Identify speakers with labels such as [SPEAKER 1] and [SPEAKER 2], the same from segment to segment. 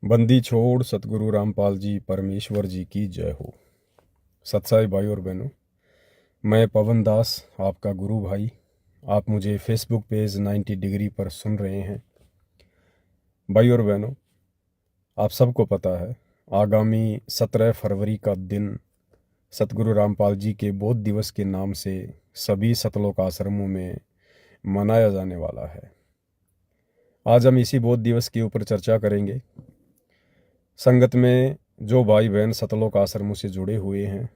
[SPEAKER 1] बंदी छोड़ सतगुरु रामपाल जी परमेश्वर जी की जय हो। सत्साई भाई और बहनों, मैं पवन दास आपका गुरु भाई। आप मुझे फेसबुक पेज 90 डिग्री पर सुन रहे हैं। भाई और बहनों, आप सबको पता है आगामी 17 फरवरी का दिन सतगुरु रामपाल जी के बोध दिवस के नाम से सभी सतलोक आश्रमों में मनाया जाने वाला है। आज हम इसी बोध दिवस के ऊपर चर्चा करेंगे। संगत में जो भाई बहन सतलोक आश्रमों से जुड़े हुए हैं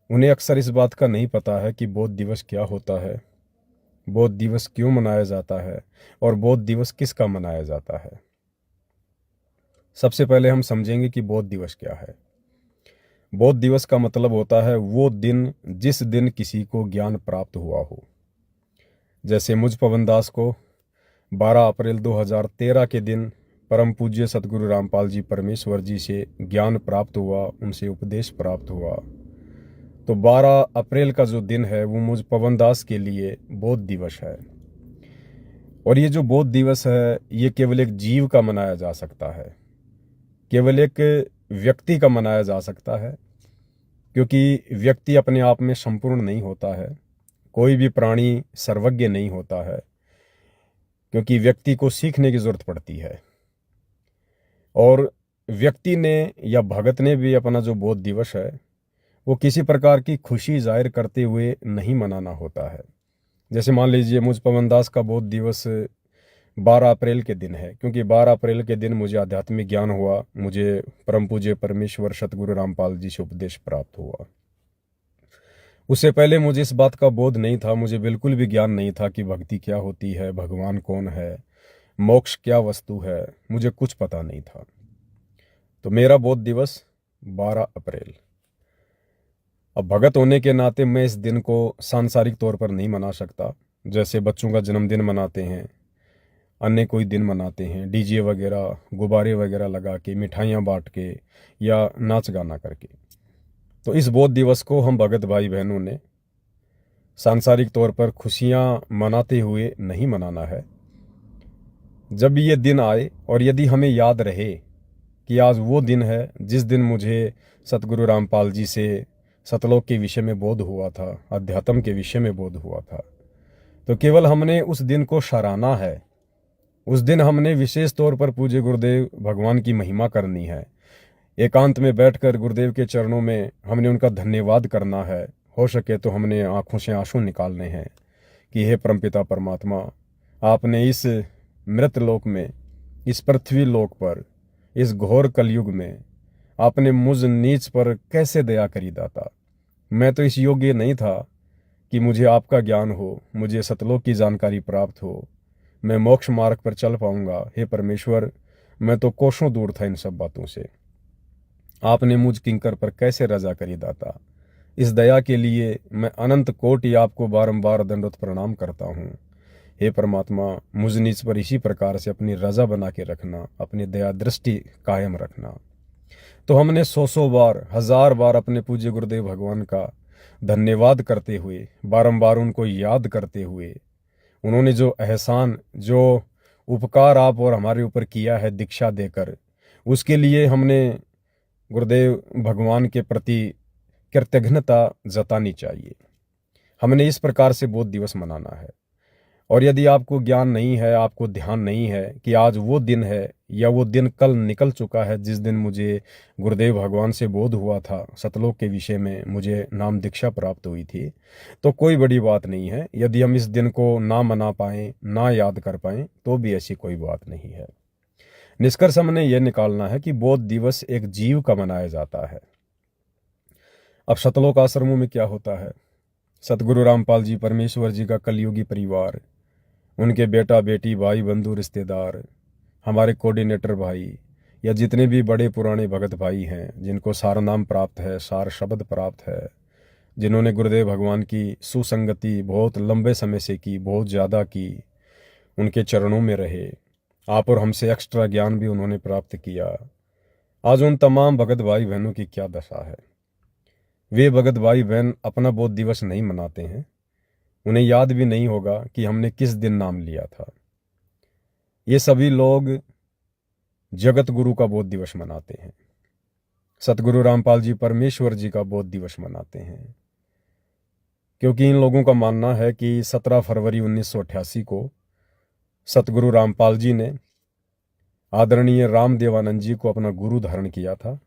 [SPEAKER 1] उन्हें अक्सर इस बात का नहीं पता है कि बोध दिवस क्या होता है, बोध दिवस क्यों मनाया जाता है और बोध दिवस किसका मनाया जाता है। सबसे पहले हम समझेंगे कि बोध दिवस क्या है। बोध दिवस का मतलब होता है वो दिन जिस दिन किसी को ज्ञान प्राप्त हुआ हो। जैसे मुझ पवन दास को 12 अप्रैल 2013 के दिन परम पूज्य सतगुरु रामपाल जी परमेश्वर जी से ज्ञान प्राप्त हुआ, उनसे उपदेश प्राप्त हुआ। तो 12 अप्रैल का जो दिन है वो मुझ पवन दास के लिए बोध दिवस है। और ये जो बोध दिवस है ये केवल एक जीव का मनाया जा सकता है, केवल एक व्यक्ति का मनाया जा सकता है, क्योंकि व्यक्ति अपने आप में संपूर्ण नहीं होता है। कोई भी प्राणी सर्वज्ञ नहीं होता है, क्योंकि व्यक्ति को सीखने की जरूरत पड़ती है। और व्यक्ति ने या भगत ने भी अपना जो बोध दिवस है वो किसी प्रकार की खुशी जाहिर करते हुए नहीं मनाना होता है। जैसे मान लीजिए मुझ पवन दास का बोध दिवस 12 अप्रैल के दिन है, क्योंकि 12 अप्रैल के दिन मुझे आध्यात्मिक ज्ञान हुआ, मुझे परम पूज्य परमेश्वर सतगुरु रामपाल जी से उपदेश प्राप्त हुआ। उससे पहले मुझे इस बात का बोध नहीं था, मुझे बिल्कुल भी ज्ञान नहीं था कि भक्ति क्या होती है, भगवान कौन है, मोक्ष क्या वस्तु है, मुझे कुछ पता नहीं था। तो मेरा बोध दिवस 12 अप्रैल। अब भगत होने के नाते मैं इस दिन को सांसारिक तौर पर नहीं मना सकता। जैसे बच्चों का जन्मदिन मनाते हैं, अन्य कोई दिन मनाते हैं, डीजे वगैरह गुब्बारे वगैरह लगा के, मिठाइयाँ बांट के या नाच गाना करके। तो इस बोध दिवस को हम भगत भाई बहनों ने सांसारिक तौर पर खुशियाँ मनाते हुए नहीं मनाना है। जब भी ये दिन आए और यदि हमें याद रहे कि आज वो दिन है जिस दिन मुझे सतगुरु रामपाल जी से सतलोक के विषय में बोध हुआ था, अध्यात्म के विषय में बोध हुआ था, तो केवल हमने उस दिन को सराहना है। उस दिन हमने विशेष तौर पर पूज्य गुरुदेव भगवान की महिमा करनी है। एकांत में बैठकर गुरुदेव के चरणों में हमने उनका धन्यवाद करना है। हो सके तो हमने आंखों से आंसू निकालने हैं कि हे परमपिता परमात्मा, आपने इस मृत लोक में, इस पृथ्वी लोक पर, इस घोर कलयुग में आपने मुझ नीच पर कैसे दया करी दाता। मैं तो इस योग्य नहीं था कि मुझे आपका ज्ञान हो, मुझे सतलोक की जानकारी प्राप्त हो, मैं मोक्ष मार्ग पर चल पाऊंगा। हे परमेश्वर, मैं तो कोसों दूर था इन सब बातों से। आपने मुझ किंकर पर कैसे रजा करी दाता। इस दया के लिए मैं अनंत कोटि आपको बारंबार दंडवत प्रणाम करता हूँ। हे परमात्मा, मुझ नीच पर इसी प्रकार से अपनी रजा बना के रखना, अपनी दया दृष्टि कायम रखना। तो हमने 100 बार, 1000 बार अपने पूज्य गुरुदेव भगवान का धन्यवाद करते हुए, बारंबार उनको याद करते हुए, उन्होंने जो एहसान, जो उपकार आप और हमारे ऊपर किया है दीक्षा देकर, उसके लिए हमने गुरुदेव भगवान के प्रति कृतज्ञता जतानी चाहिए। हमने इस प्रकार से बोध दिवस मनाना है। और यदि आपको ज्ञान नहीं है, आपको ध्यान नहीं है कि आज वो दिन है या वो दिन कल निकल चुका है जिस दिन मुझे गुरुदेव भगवान से बोध हुआ था, सतलोक के विषय में मुझे नाम दीक्षा प्राप्त हुई थी, तो कोई बड़ी बात नहीं है। यदि हम इस दिन को ना मना पाएं, ना याद कर पाएं, तो भी ऐसी कोई बात नहीं है। निष्कर्ष हमने यह निकालना है कि बोध दिवस एक जीव का मनाया जाता है। अब सतलोक आश्रमों में क्या होता है, सतगुरु रामपाल जी परमेश्वर जी का कलयुगी परिवार, उनके बेटा बेटी, भाई बंधु रिश्तेदार, हमारे कोऑर्डिनेटर भाई या जितने भी बड़े पुराने भगत भाई हैं जिनको सार नाम प्राप्त है, सार शब्द प्राप्त है, जिन्होंने गुरुदेव भगवान की सुसंगति बहुत लंबे समय से की, बहुत ज़्यादा की, उनके चरणों में रहे, आप और हमसे एक्स्ट्रा ज्ञान भी उन्होंने प्राप्त किया। आज उन तमाम भगत भाई बहनों की क्या दशा है। वे भगत भाई बहन अपना बोध दिवस नहीं मनाते हैं, उन्हें याद भी नहीं होगा कि हमने किस दिन नाम लिया था। ये सभी लोग जगत गुरु का बोध दिवस मनाते हैं। सतगुरु रामपाल जी परमेश्वर जी का बोध दिवस मनाते हैं, क्योंकि इन लोगों का मानना है कि 17 फरवरी 1988 को सतगुरु रामपाल जी ने आदरणीय रामदेवानंद जी को अपना गुरु धारण किया था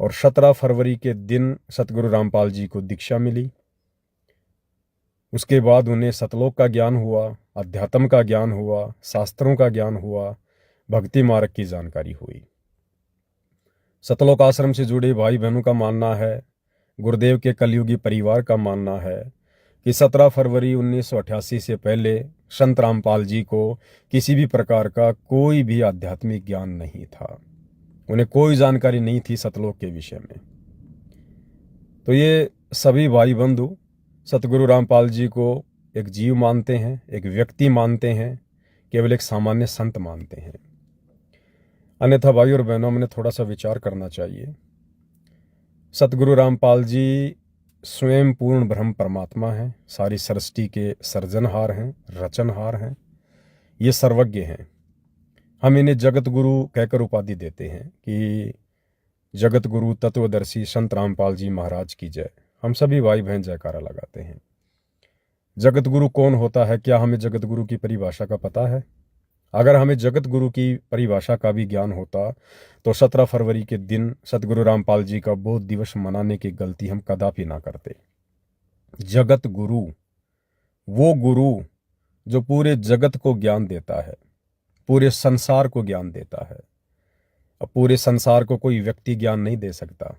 [SPEAKER 1] और 17 फरवरी के दिन सतगुरु रामपाल जी को दीक्षा मिली। उसके बाद उन्हें सतलोक का ज्ञान हुआ, अध्यात्म का ज्ञान हुआ, शास्त्रों का ज्ञान हुआ, भक्ति मार्ग की जानकारी हुई। सतलोक आश्रम से जुड़े भाई बहनों का मानना है, गुरुदेव के कलयुगी परिवार का मानना है कि 17 फरवरी 1988 से पहले संत रामपाल जी को किसी भी प्रकार का कोई भी आध्यात्मिक ज्ञान नहीं था। उन्हें कोई जानकारी नहीं थी सतलोक के विषय में। तो ये सभी भाई बंधु सतगुरु रामपाल जी को एक जीव मानते हैं, एक व्यक्ति मानते हैं, केवल एक सामान्य संत मानते हैं। अन्यथा भाई और बहनों, हमने थोड़ा सा विचार करना चाहिए। सतगुरु रामपाल जी स्वयं पूर्ण ब्रह्म परमात्मा हैं, सारी सृष्टि के सर्जनहार हैं, रचनहार हैं, ये सर्वज्ञ हैं। हम इन्हें जगत गुरु कहकर उपाधि देते हैं कि जगत गुरु तत्वदर्शी संत रामपाल जी महाराज की जय। हम सभी भाई बहन जयकारा लगाते हैं। जगत गुरु कौन होता है? क्या हमें जगत गुरु की परिभाषा का पता है? अगर हमें जगत गुरु की परिभाषा का भी ज्ञान होता तो 17 फरवरी के दिन सतगुरु रामपाल जी का बोध दिवस मनाने की गलती हम कदापि ना करते। जगत गुरु वो गुरु जो पूरे जगत को ज्ञान देता है, पूरे संसार को ज्ञान देता है। अब पूरे संसार को कोई व्यक्ति ज्ञान नहीं दे सकता।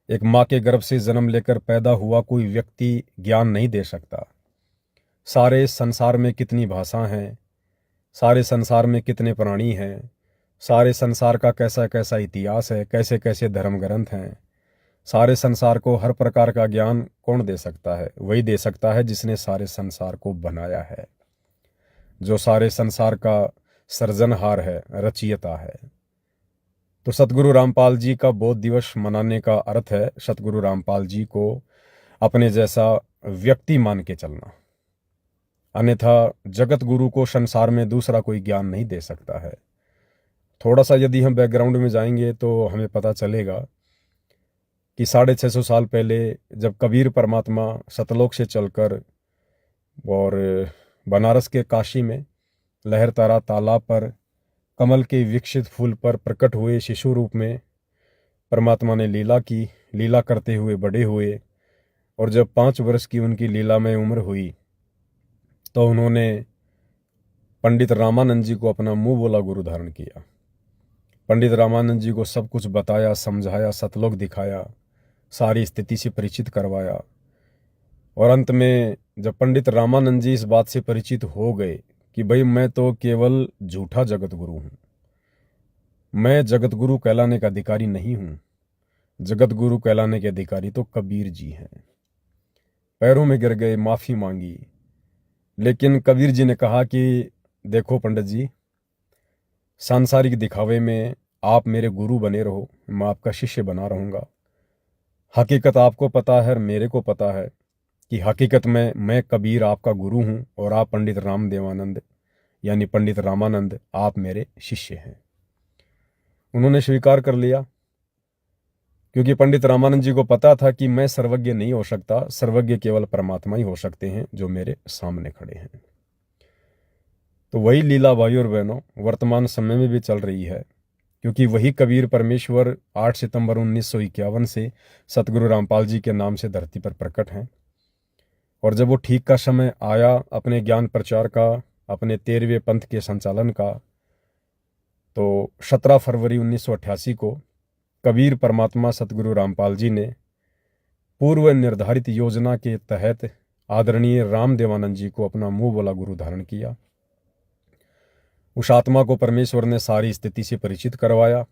[SPEAKER 1] एक माँ के गर्भ से जन्म लेकर पैदा हुआ कोई व्यक्ति ज्ञान नहीं दे सकता। सारे संसार में कितनी भाषा हैं, सारे संसार में कितने प्राणी हैं, सारे संसार का कैसा कैसा इतिहास है, कैसे कैसे धर्म ग्रंथ हैं, सारे संसार को हर प्रकार का ज्ञान कौन दे सकता है? वही दे सकता है जिसने सारे संसार को बनाया है, जो सारे संसार का सृजनहार है, रचयिता है। तो सतगुरु रामपाल जी का बोध दिवस मनाने का अर्थ है सतगुरु रामपाल जी को अपने जैसा व्यक्ति मान के चलना। अन्यथा जगत गुरु को संसार में दूसरा कोई ज्ञान नहीं दे सकता है। थोड़ा सा यदि हम बैकग्राउंड में जाएंगे तो हमें पता चलेगा कि 650 साल पहले जब कबीर परमात्मा सतलोक से चलकर और बनारस के काशी में लहरतारा तालाब पर कमल के विकसित फूल पर प्रकट हुए, शिशु रूप में परमात्मा ने लीला की, लीला करते हुए बड़े हुए और जब 5 वर्ष की उनकी लीला में उम्र हुई तो उन्होंने पंडित रामानंद जी को अपना मुंह बोला गुरु धारण किया। पंडित रामानंद जी को सब कुछ बताया, समझाया, सतलोक दिखाया, सारी स्थिति से परिचित करवाया। और अंत में जब पंडित रामानंद जी इस बात से परिचित हो गए कि भाई मैं तो केवल झूठा जगत गुरु हूं, मैं जगत गुरु कहलाने का अधिकारी नहीं हूं, जगत गुरु कहलाने के अधिकारी तो कबीर जी हैं। पैरों में गिर गए, माफी मांगी। लेकिन कबीर जी ने कहा कि देखो पंडित जी, सांसारिक दिखावे में आप मेरे गुरु बने रहो, मैं आपका शिष्य बना रहूंगा। हकीकत आपको पता है, मेरे को पता है कि हकीकत में मैं कबीर आपका गुरु हूं और आप पंडित रामदेवानंद यानी पंडित रामानंद आप मेरे शिष्य हैं। उन्होंने स्वीकार कर लिया, क्योंकि पंडित रामानंद जी को पता था कि मैं सर्वज्ञ नहीं हो सकता, सर्वज्ञ केवल परमात्मा ही हो सकते हैं जो मेरे सामने खड़े हैं। तो वही लीला भाई और बहनों वर्तमान समय में भी चल रही है, क्योंकि वही कबीर परमेश्वर 8 सितंबर 1951 से सतगुरु रामपाल जी के नाम से धरती पर प्रकट हैं। और जब वो ठीक का समय आया अपने ज्ञान प्रचार का, अपने 13वें पंथ के संचालन का, तो 17 फरवरी 1988 को कबीर परमात्मा सतगुरु रामपाल जी ने पूर्व निर्धारित योजना के तहत आदरणीय रामदेवानंद जी को अपना मुंह बोला गुरु धारण किया। उस आत्मा को परमेश्वर ने सारी स्थिति से परिचित करवाया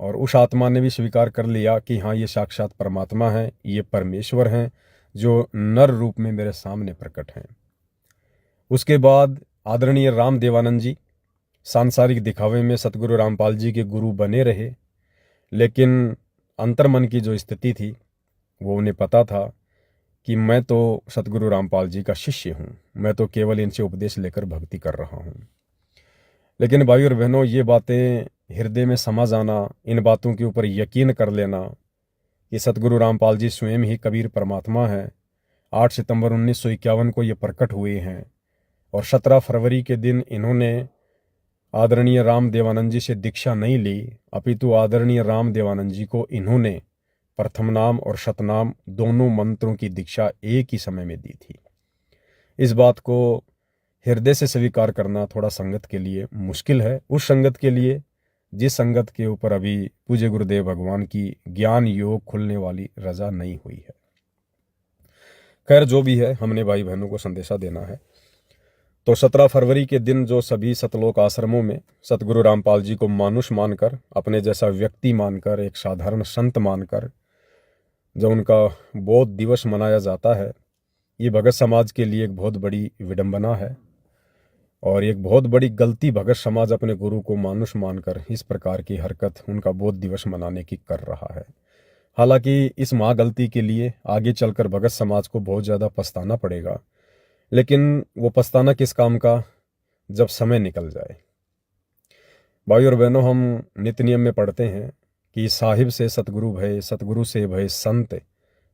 [SPEAKER 1] और उस आत्मा ने भी स्वीकार कर लिया कि हाँ, ये साक्षात परमात्मा है, ये परमेश्वर हैं जो नर रूप में मेरे सामने प्रकट हैं। उसके बाद आदरणीय रामदेवानंद जी सांसारिक दिखावे में सतगुरु रामपाल जी के गुरु बने रहे, लेकिन अंतर्मन की जो स्थिति थी वो उन्हें पता था कि मैं तो सतगुरु रामपाल जी का शिष्य हूँ, मैं तो केवल इनसे उपदेश लेकर भक्ति कर रहा हूँ। लेकिन भाई और बहनों, ये बातें हृदय में समा जाना, इन बातों के ऊपर यकीन कर लेना कि सतगुरु रामपाल जी स्वयं ही कबीर परमात्मा हैं। 8 सितंबर 1951 को ये प्रकट हुए हैं और 17 फरवरी के दिन इन्होंने आदरणीय राम देवानंद जी से दीक्षा नहीं ली, अपितु आदरणीय राम देवानंद जी को इन्होंने प्रथम नाम और शतनाम दोनों मंत्रों की दीक्षा एक ही समय में दी थी। इस बात को हृदय से स्वीकार करना थोड़ा संगत के लिए मुश्किल है, उस संगत के लिए जिस संगत के ऊपर अभी पूज्य गुरुदेव भगवान की ज्ञान योग खुलने वाली रजा नहीं हुई है। खैर जो भी है, हमने भाई बहनों को संदेशा देना है। तो 17 फरवरी के दिन जो सभी सतलोक आश्रमों में सतगुरु रामपाल जी को मानुष मानकर, अपने जैसा व्यक्ति मानकर, एक साधारण संत मानकर जो उनका बौद्ध दिवस मनाया जाता है, ये भगत समाज के लिए एक बहुत बड़ी विडंबना है और एक बहुत बड़ी गलती भगत समाज अपने गुरु को मानुष मानकर इस प्रकार की हरकत उनका बौद्ध दिवस मनाने की कर रहा है। हालांकि इस महागलती के लिए आगे चलकर भगत समाज को बहुत ज़्यादा पछताना पड़ेगा, लेकिन वो पछताना किस काम का जब समय निकल जाए। भाई और बहनों, हम नित्य नियम में पढ़ते हैं कि साहिब से सतगुरु भय, सतगुरु से भय संत,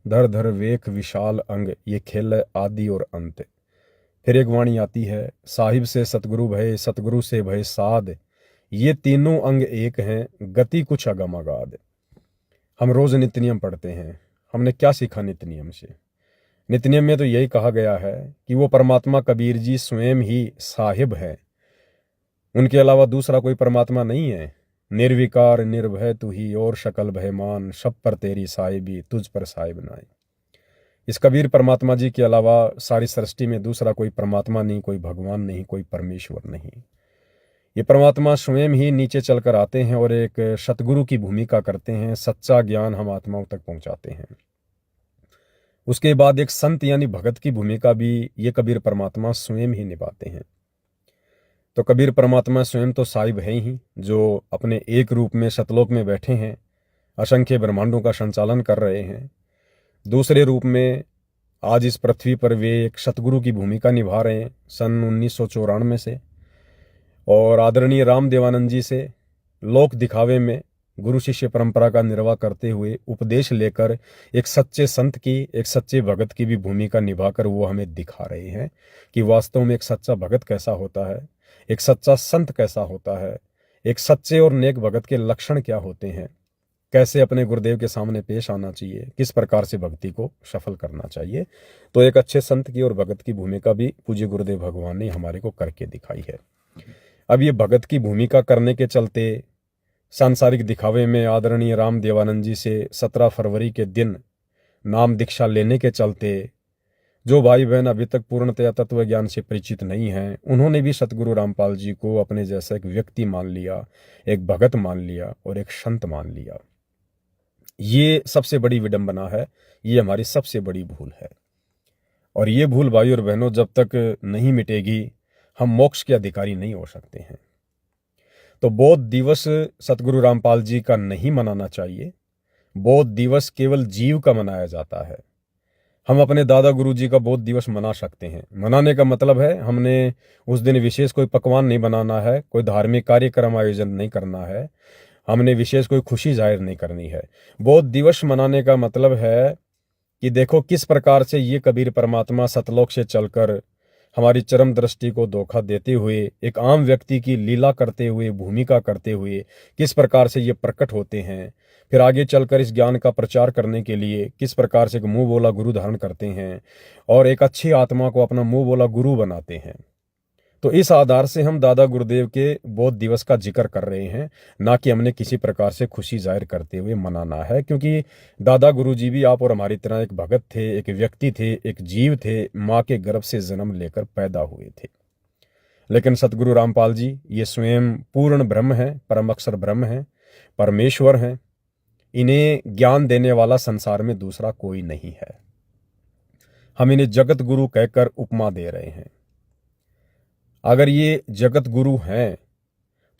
[SPEAKER 1] धर धर वेख विशाल अंग, ये खेल है आदि और अंत। फिर एक वाणी आती है, साहिब से सतगुरु भय, सतगुरु से भय साध, ये तीनों अंग एक हैं, गति कुछ अगम अगाध। हम रोज नित्य नियम पढ़ते हैं, हमने क्या सीखा नित्य नियम से? नित्य नियम में तो यही कहा गया है कि वो परमात्मा कबीर जी स्वयं ही साहिब है, उनके अलावा दूसरा कोई परमात्मा नहीं है। निर्विकार निर्भय तू ही और शकल भयमान, सब पर तेरी साहिबी तुझ पर साहिब नाई। इस कबीर परमात्मा जी के अलावा सारी सृष्टि में दूसरा कोई परमात्मा नहीं, कोई भगवान नहीं, कोई परमेश्वर नहीं। ये परमात्मा स्वयं ही नीचे चलकर आते हैं और एक सतगुरु की भूमिका करते हैं, सच्चा ज्ञान हम आत्माओं तक पहुंचाते हैं। उसके बाद एक संत यानी भगत की भूमिका भी ये कबीर परमात्मा स्वयं ही निभाते हैं। तो कबीर परमात्मा स्वयं तो साहिब है ही, जो अपने एक रूप में सतलोक में बैठे हैं, असंख्य ब्रह्मांडों का संचालन कर रहे हैं। दूसरे रूप में आज इस पृथ्वी पर वे एक सतगुरु की भूमिका निभा रहे हैं सन 1994 से, और आदरणीय राम देवानंद जी से लोक दिखावे में गुरु शिष्य परंपरा का निर्वाह करते हुए उपदेश लेकर एक सच्चे संत की, एक सच्चे भगत की भी भूमिका निभाकर वो हमें दिखा रहे हैं कि वास्तव में एक सच्चा भगत कैसा होता है, एक सच्चा संत कैसा होता है, एक सच्चे और नेक भगत के लक्षण क्या होते हैं, कैसे अपने गुरुदेव के सामने पेश आना चाहिए, किस प्रकार से भक्ति को सफल करना चाहिए। तो एक अच्छे संत की और भगत की भूमिका भी पूज्य गुरुदेव भगवान ने हमारे को करके दिखाई है। अब ये भगत की भूमिका करने के चलते सांसारिक दिखावे में आदरणीय राम देवानंद जी से 17 फरवरी के दिन नाम दीक्षा लेने के चलते जो भाई बहन अभी तक पूर्णतया तत्व ज्ञान से परिचित नहीं हैं, उन्होंने भी सतगुरु रामपाल जी को अपने जैसा एक व्यक्ति मान लिया, एक भगत मान लिया और एक संत मान लिया। ये सबसे बड़ी विडंबना है, ये हमारी सबसे बड़ी भूल है। और ये भूल भाई और बहनों जब तक नहीं मिटेगी, हम मोक्ष के अधिकारी नहीं हो सकते हैं। तो बौद्ध दिवस सतगुरु रामपाल जी का नहीं मनाना चाहिए। बौद्ध दिवस केवल जीव का मनाया जाता है। हम अपने दादा गुरु जी का बौद्ध दिवस मना सकते हैं। मनाने का मतलब है हमने उस दिन विशेष कोई पकवान नहीं बनाना है, कोई धार्मिक कार्यक्रम आयोजन नहीं करना है, हमने विशेष कोई खुशी जाहिर नहीं करनी है। बौद्ध दिवस मनाने का मतलब है कि देखो किस प्रकार से ये कबीर परमात्मा सतलोक से चलकर हमारी चरम दृष्टि को धोखा देते हुए, एक आम व्यक्ति की लीला करते हुए, भूमिका करते हुए किस प्रकार से ये प्रकट होते हैं, फिर आगे चलकर इस ज्ञान का प्रचार करने के लिए किस प्रकार से एक मुंह बोला गुरु धारण करते हैं और एक अच्छी आत्मा को अपना मुंह बोला गुरु बनाते हैं। तो इस आधार से हम दादा गुरुदेव के बौद्ध दिवस का जिक्र कर रहे हैं, ना कि हमने किसी प्रकार से खुशी जाहिर करते हुए मनाना है, क्योंकि दादा गुरु जी भी आप और हमारी तरह एक भगत थे, एक व्यक्ति थे, एक जीव थे, माँ के गर्भ से जन्म लेकर पैदा हुए थे। लेकिन सतगुरु रामपाल जी ये स्वयं पूर्ण ब्रह्म है, परम अक्षर ब्रह्म है, परमेश्वर हैं। इन्हें ज्ञान देने वाला संसार में दूसरा कोई नहीं है। हम इन्हें जगत गुरु कहकर उपमा दे रहे हैं। अगर ये जगत गुरु हैं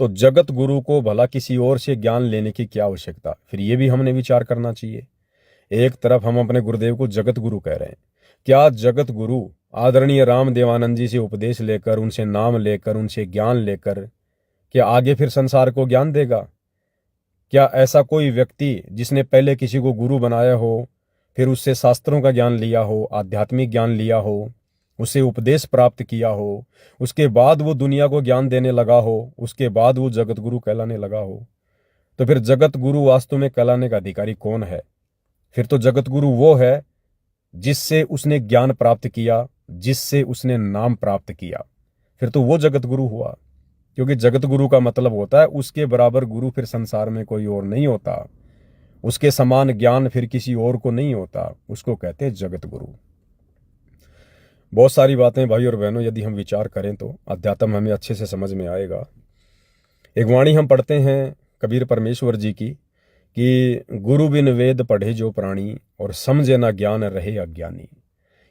[SPEAKER 1] तो जगत गुरु को भला किसी और से ज्ञान लेने की क्या आवश्यकता, फिर ये भी हमने विचार करना चाहिए। एक तरफ हम अपने गुरुदेव को जगत गुरु कह रहे हैं, क्या जगत गुरु आदरणीय राम देवानंद जी से उपदेश लेकर, उनसे नाम लेकर, उनसे ज्ञान लेकर क्या आगे फिर संसार को ज्ञान देगा? क्या ऐसा कोई व्यक्ति जिसने पहले किसी को गुरु बनाया हो, फिर उससे शास्त्रों का ज्ञान लिया हो, आध्यात्मिक ज्ञान लिया हो, उसे उपदेश प्राप्त किया हो, उसके बाद वो दुनिया को ज्ञान देने लगा हो, उसके बाद वो जगत गुरु कहलाने लगा हो, तो फिर जगत गुरु वास्तव में कहलाने का अधिकारी कौन है? फिर तो जगत गुरु वो है जिससे उसने ज्ञान प्राप्त किया, जिससे उसने नाम प्राप्त किया, फिर तो वो जगत गुरु हुआ। क्योंकि जगत गुरु का मतलब होता है उसके बराबर गुरु फिर संसार में कोई और नहीं होता, उसके समान ज्ञान फिर किसी और को नहीं होता, उसको कहते हैं जगत गुरु। बहुत सारी बातें भाई और बहनों यदि हम विचार करें तो अध्यात्म हमें अच्छे से समझ में आएगा। एक वाणी हम पढ़ते हैं कबीर परमेश्वर जी की कि गुरु बिन वेद पढ़े जो प्राणी और समझे ना ज्ञान रहे अज्ञानी।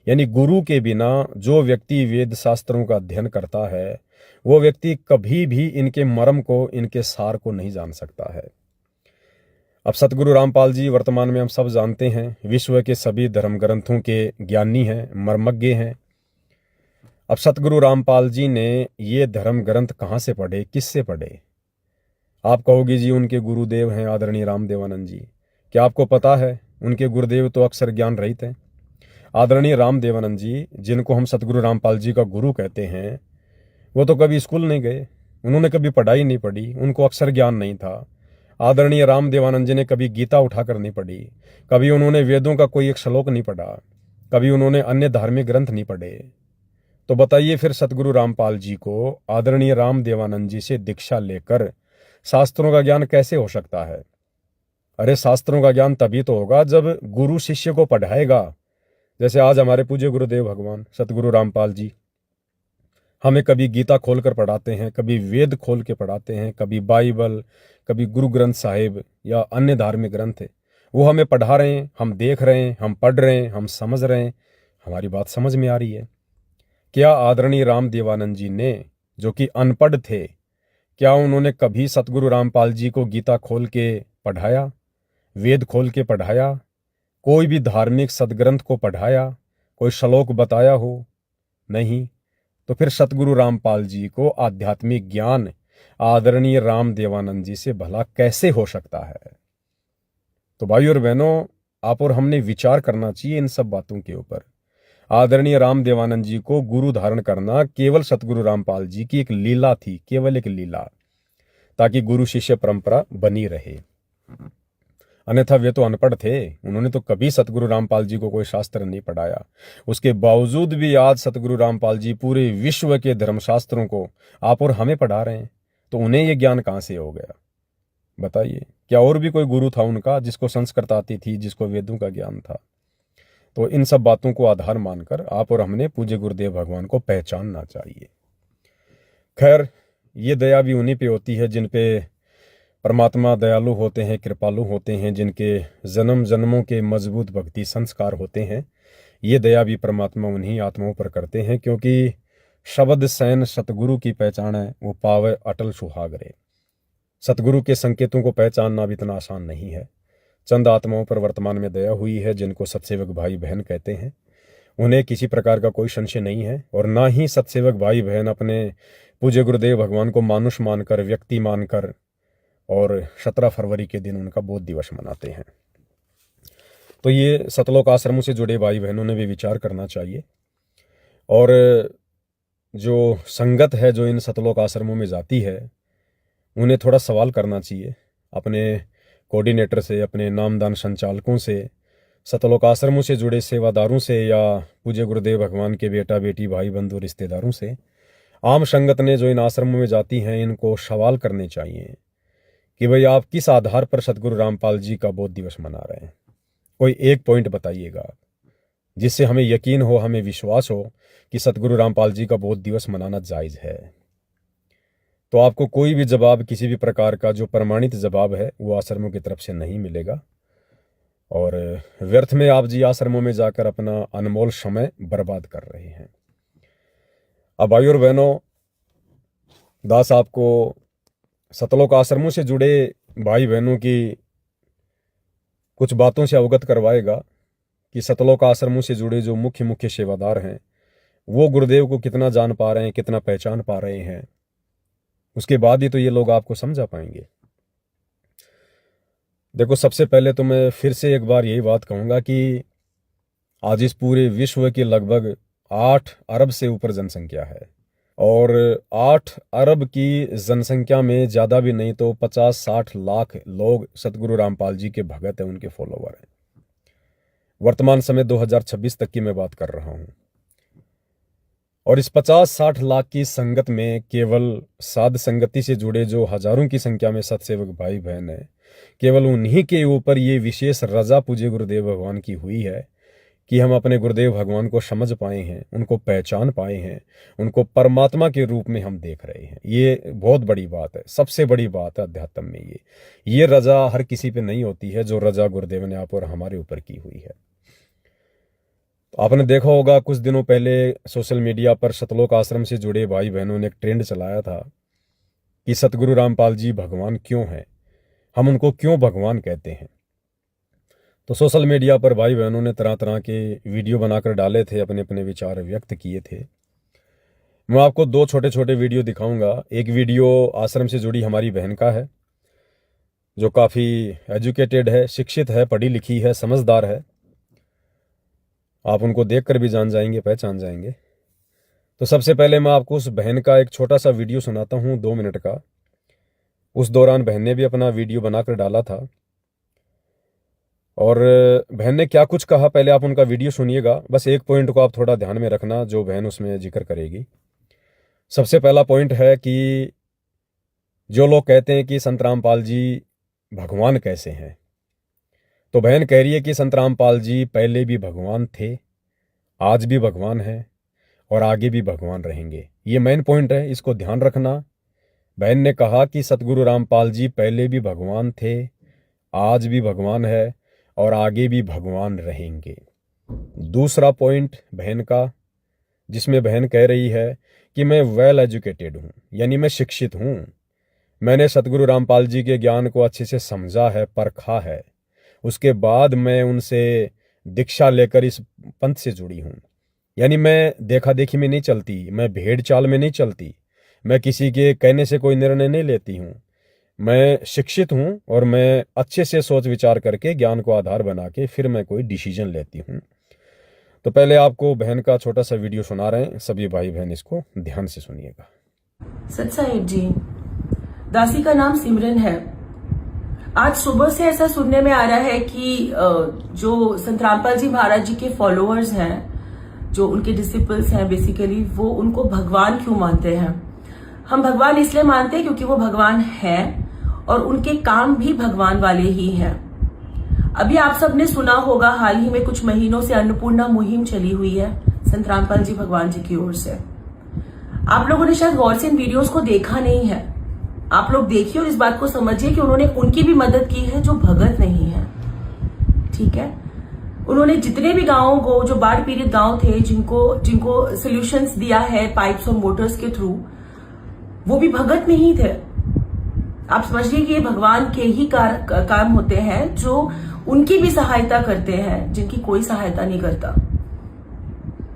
[SPEAKER 1] यानी गुरु के बिना जो व्यक्ति वेद शास्त्रों का अध्ययन करता है वो व्यक्ति कभी भी इनके मर्म को, इनके सार को नहीं जान सकता है। अब सतगुरु रामपाल जी वर्तमान में हम सब जानते हैं विश्व के सभी धर्म ग्रंथों के ज्ञानी हैं, मर्मज्ञ हैं। अब सतगुरु रामपाल जी ने ये धर्म ग्रंथ कहाँ से पढ़े, किससे पढ़े? आप कहोगे जी उनके गुरुदेव हैं आदरणीय रामदेवानंद जी। क्या आपको पता है उनके गुरुदेव तो अक्सर ज्ञान रहित हैं। आदरणीय रामदेवानंद जी जिनको हम सतगुरु रामपाल जी का गुरु कहते हैं, वो तो कभी स्कूल नहीं गए, उन्होंने कभी पढ़ाई नहीं पढ़ी, उनको अक्षर ज्ञान नहीं था। आदरणीय रामदेवानंद जी ने कभी गीता उठाकर नहीं पढ़ी, कभी उन्होंने वेदों का कोई एक श्लोक नहीं पढ़ा, कभी उन्होंने अन्य धार्मिक ग्रंथ नहीं पढ़े। तो बताइए फिर सतगुरु रामपाल जी को आदरणीय रामदेवानंद जी से दीक्षा लेकर शास्त्रों का ज्ञान कैसे हो सकता है? अरे शास्त्रों का ज्ञान तभी तो होगा जब गुरु शिष्य को पढ़ाएगा। जैसे आज हमारे पूज्य गुरुदेव भगवान सतगुरु रामपाल जी हमें कभी गीता खोलकर पढ़ाते हैं, कभी वेद खोल के पढ़ाते हैं, कभी बाइबल, कभी गुरु ग्रंथ साहिब या अन्य धार्मिक ग्रंथ है, वो हमें पढ़ा रहे हैं, हम देख रहे हैं, हम पढ़ रहे हैं, हम समझ रहे हैं, हमारी बात समझ में आ रही है। क्या आदरणीय रामदेवानंद जी ने जो कि अनपढ़ थे, क्या उन्होंने कभी सतगुरु रामपाल जी को गीता खोल के पढ़ाया, वेद खोल के पढ़ाया, कोई भी धार्मिक सदग्रंथ को पढ़ाया, कोई श्लोक बताया हो? नहीं। तो फिर सतगुरु रामपाल जी को आध्यात्मिक ज्ञान आदरणीय रामदेवानंद जी से भला कैसे हो सकता है? तो भाई और बहनों, आप और हमने विचार करना चाहिए इन सब बातों के ऊपर। आदरणीय रामदेवानंद जी को गुरु धारण करना केवल सतगुरु रामपाल जी की एक लीला थी, केवल एक लीला, ताकि गुरु शिष्य परंपरा बनी रहे। अन्यथा वे तो अनपढ़ थे, उन्होंने तो कभी सतगुरु रामपाल जी को कोई शास्त्र नहीं पढ़ाया। उसके बावजूद भी आज सतगुरु रामपाल जी पूरे विश्व के धर्मशास्त्रों को आप और हमें पढ़ा रहे हैं, तो उन्हें ये ज्ञान कहाँ से हो गया? बताइए, क्या और भी कोई गुरु था उनका जिसको संस्कृत आती थी, जिसको वेदों का ज्ञान था? तो इन सब बातों को आधार मानकर आप और हमने पूज्य गुरुदेव भगवान को पहचानना चाहिए। खैर, ये दया भी उन्हीं पे होती है जिन पे परमात्मा दयालु होते हैं, कृपालु होते हैं, जिनके जन्म जन्मों के मजबूत भक्ति संस्कार होते हैं। ये दया भी परमात्मा उन्हीं आत्माओं पर करते हैं, क्योंकि शब्द सैन सतगुरु की पहचान है, वो पावे अटल सुहागरे। सतगुरु के संकेतों को पहचानना भी इतना आसान नहीं है। चंद आत्माओं पर वर्तमान में दया हुई है जिनको सतसेवक भाई बहन कहते हैं। उन्हें किसी प्रकार का कोई संशय नहीं है, और ना ही सतसेवक भाई बहन अपने पूज्य गुरुदेव भगवान को मानुष मानकर, व्यक्ति मानकर, और 17 फरवरी के दिन उनका बोध दिवस मनाते हैं। तो ये सतलोक आश्रमों से जुड़े भाई बहनों ने भी विचार करना चाहिए, और जो संगत है जो इन सतलोक आश्रमों में जाती है उन्हें थोड़ा सवाल करना चाहिए अपने कोऑर्डिनेटर से, अपने नामदान संचालकों से, सतलोक आश्रमों से जुड़े सेवादारों से, या पूज्य गुरुदेव भगवान के बेटा बेटी भाई बंधु रिश्तेदारों से। आम संगत ने जो इन आश्रमों में जाती हैं इनको सवाल करने चाहिए कि भाई आप किस आधार पर सतगुरु रामपाल जी का बोध दिवस मना रहे हैं। कोई एक पॉइंट बताइएगा जिससे हमें यकीन हो, हमें विश्वास हो कि सतगुरु रामपाल जी का बोध दिवस मनाना जायज है। तो आपको कोई भी जवाब, किसी भी प्रकार का जो प्रमाणित जवाब है, वो आश्रमों की तरफ से नहीं मिलेगा, और व्यर्थ में आप जी आश्रमों में जाकर अपना अनमोल समय बर्बाद कर रहे हैं। अब भाई और बहनों, दास आपको सतलोक आश्रमों से जुड़े भाई बहनों की कुछ बातों से अवगत करवाएगा कि सतलोक आश्रमों से जुड़े जो मुख्य मुख्य सेवादार हैं वो गुरुदेव को कितना जान पा रहे हैं, कितना पहचान पा रहे हैं। उसके बाद ही तो ये लोग आपको समझा पाएंगे। देखो, सबसे पहले तो मैं फिर से एक बार यही बात कहूँगा कि आज इस पूरे विश्व की लगभग 8 अरब से ऊपर जनसंख्या है, और 8 अरब की जनसंख्या में ज़्यादा भी नहीं तो 50-60 लाख लोग सतगुरु रामपाल जी के भगत हैं, उनके फॉलोवर हैं। वर्तमान समय 2026 तक की मैं बात कर रहा हूँ, और इस 50-60 लाख की संगत में केवल साध संगति से जुड़े जो हजारों की संख्या में सत्सेवक भाई बहन हैं, केवल उन्हीं के ऊपर ये विशेष रजा पूज्य गुरुदेव भगवान की हुई है कि हम अपने गुरुदेव भगवान को समझ पाए हैं, उनको पहचान पाए हैं, उनको परमात्मा के रूप में हम देख रहे हैं। ये बहुत बड़ी बात है, सबसे बड़ी बात है अध्यात्म में। ये रजा हर किसी पे नहीं होती है जो रजा गुरुदेव ने आप और हमारे ऊपर की हुई है। आपने देखा होगा कुछ दिनों पहले सोशल मीडिया पर सतलोक आश्रम से जुड़े भाई बहनों ने एक ट्रेंड चलाया था कि सतगुरु रामपाल जी भगवान क्यों हैं, हम उनको क्यों भगवान कहते हैं। तो सोशल मीडिया पर भाई बहनों ने तरह तरह के वीडियो बनाकर डाले थे, अपने अपने विचार व्यक्त किए थे। मैं आपको 2 छोटे छोटे वीडियो दिखाऊंगा। एक वीडियो आश्रम से जुड़ी हमारी बहन का है जो काफ़ी एजुकेटेड है, शिक्षित है, पढ़ी लिखी है, समझदार है। आप उनको देखकर भी जान जाएंगे, पहचान जाएंगे। तो सबसे पहले मैं आपको उस बहन का एक छोटा सा वीडियो सुनाता हूँ, 2 मिनट का। उस दौरान बहन ने भी अपना वीडियो बनाकर डाला था, और बहन ने क्या कुछ कहा पहले आप उनका वीडियो सुनिएगा। बस एक पॉइंट को आप थोड़ा ध्यान में रखना जो बहन उसमें जिक्र करेगी। सबसे पहला पॉइंट है कि जो लोग कहते हैं कि संत रामपाल जी भगवान कैसे हैं, तो बहन कह रही है कि संत रामपाल जी पहले भी भगवान थे, आज भी भगवान हैं, और आगे भी भगवान रहेंगे। ये मेन पॉइंट है, इसको ध्यान रखना। बहन ने कहा कि सतगुरु रामपाल जी पहले भी भगवान थे, आज भी भगवान है, और आगे भी भगवान रहेंगे। दूसरा पॉइंट बहन का, जिसमें बहन कह रही है कि मैं वेल एजुकेटेड हूँ, यानी मैं शिक्षित हूँ, मैंने सतगुरु रामपाल जी के ज्ञान को अच्छे से समझा है, परखा है, उसके बाद मैं उनसे दीक्षा लेकर इस पंथ से जुड़ी हूँ। यानी मैं देखा देखी में नहीं चलती, मैं भेड़ चाल में नहीं चलती, मैं किसी के कहने से कोई निर्णय नहीं लेती हूँ। मैं शिक्षित हूँ और मैं अच्छे से सोच विचार करके ज्ञान को आधार बना के फिर मैं कोई डिसीजन लेती हूँ। तो पहले आपको बहन का छोटा सा वीडियो सुना रहे हैं, सभी भाई बहन इसको ध्यान से सुनिएगा।
[SPEAKER 2] सत साहिब जी, दासी का नाम सिमरन है। आज सुबह से ऐसा सुनने में आ रहा है कि जो संत रामपाल जी महाराज जी के फॉलोअर्स हैं, जो उनके डिसिपल्स हैं बेसिकली, वो उनको भगवान क्यों मानते हैं। हम भगवान इसलिए मानते हैं क्योंकि वो भगवान हैं और उनके काम भी भगवान वाले ही हैं। अभी आप सबने सुना होगा, हाल ही में कुछ महीनों से अन्नपूर्णा मुहिम चली हुई है संत रामपाल जी भगवान जी की ओर से। आप लोगों ने शायद गौर से इन वीडियोस को देखा नहीं है। आप लोग देखिए और इस बात को समझिए कि उन्होंने उनकी भी मदद की है जो भगत नहीं है। ठीक है, उन्होंने जितने भी गांवों को, जो बाढ़ पीड़ित गांव थे, जिनको सोल्यूशंस दिया है पाइप्स और मोटर्स के थ्रू, वो भी भगत नहीं थे। आप समझिए कि ये भगवान के ही काम होते हैं जो उनकी भी सहायता करते हैं, जिनकी कोई सहायता नहीं करता।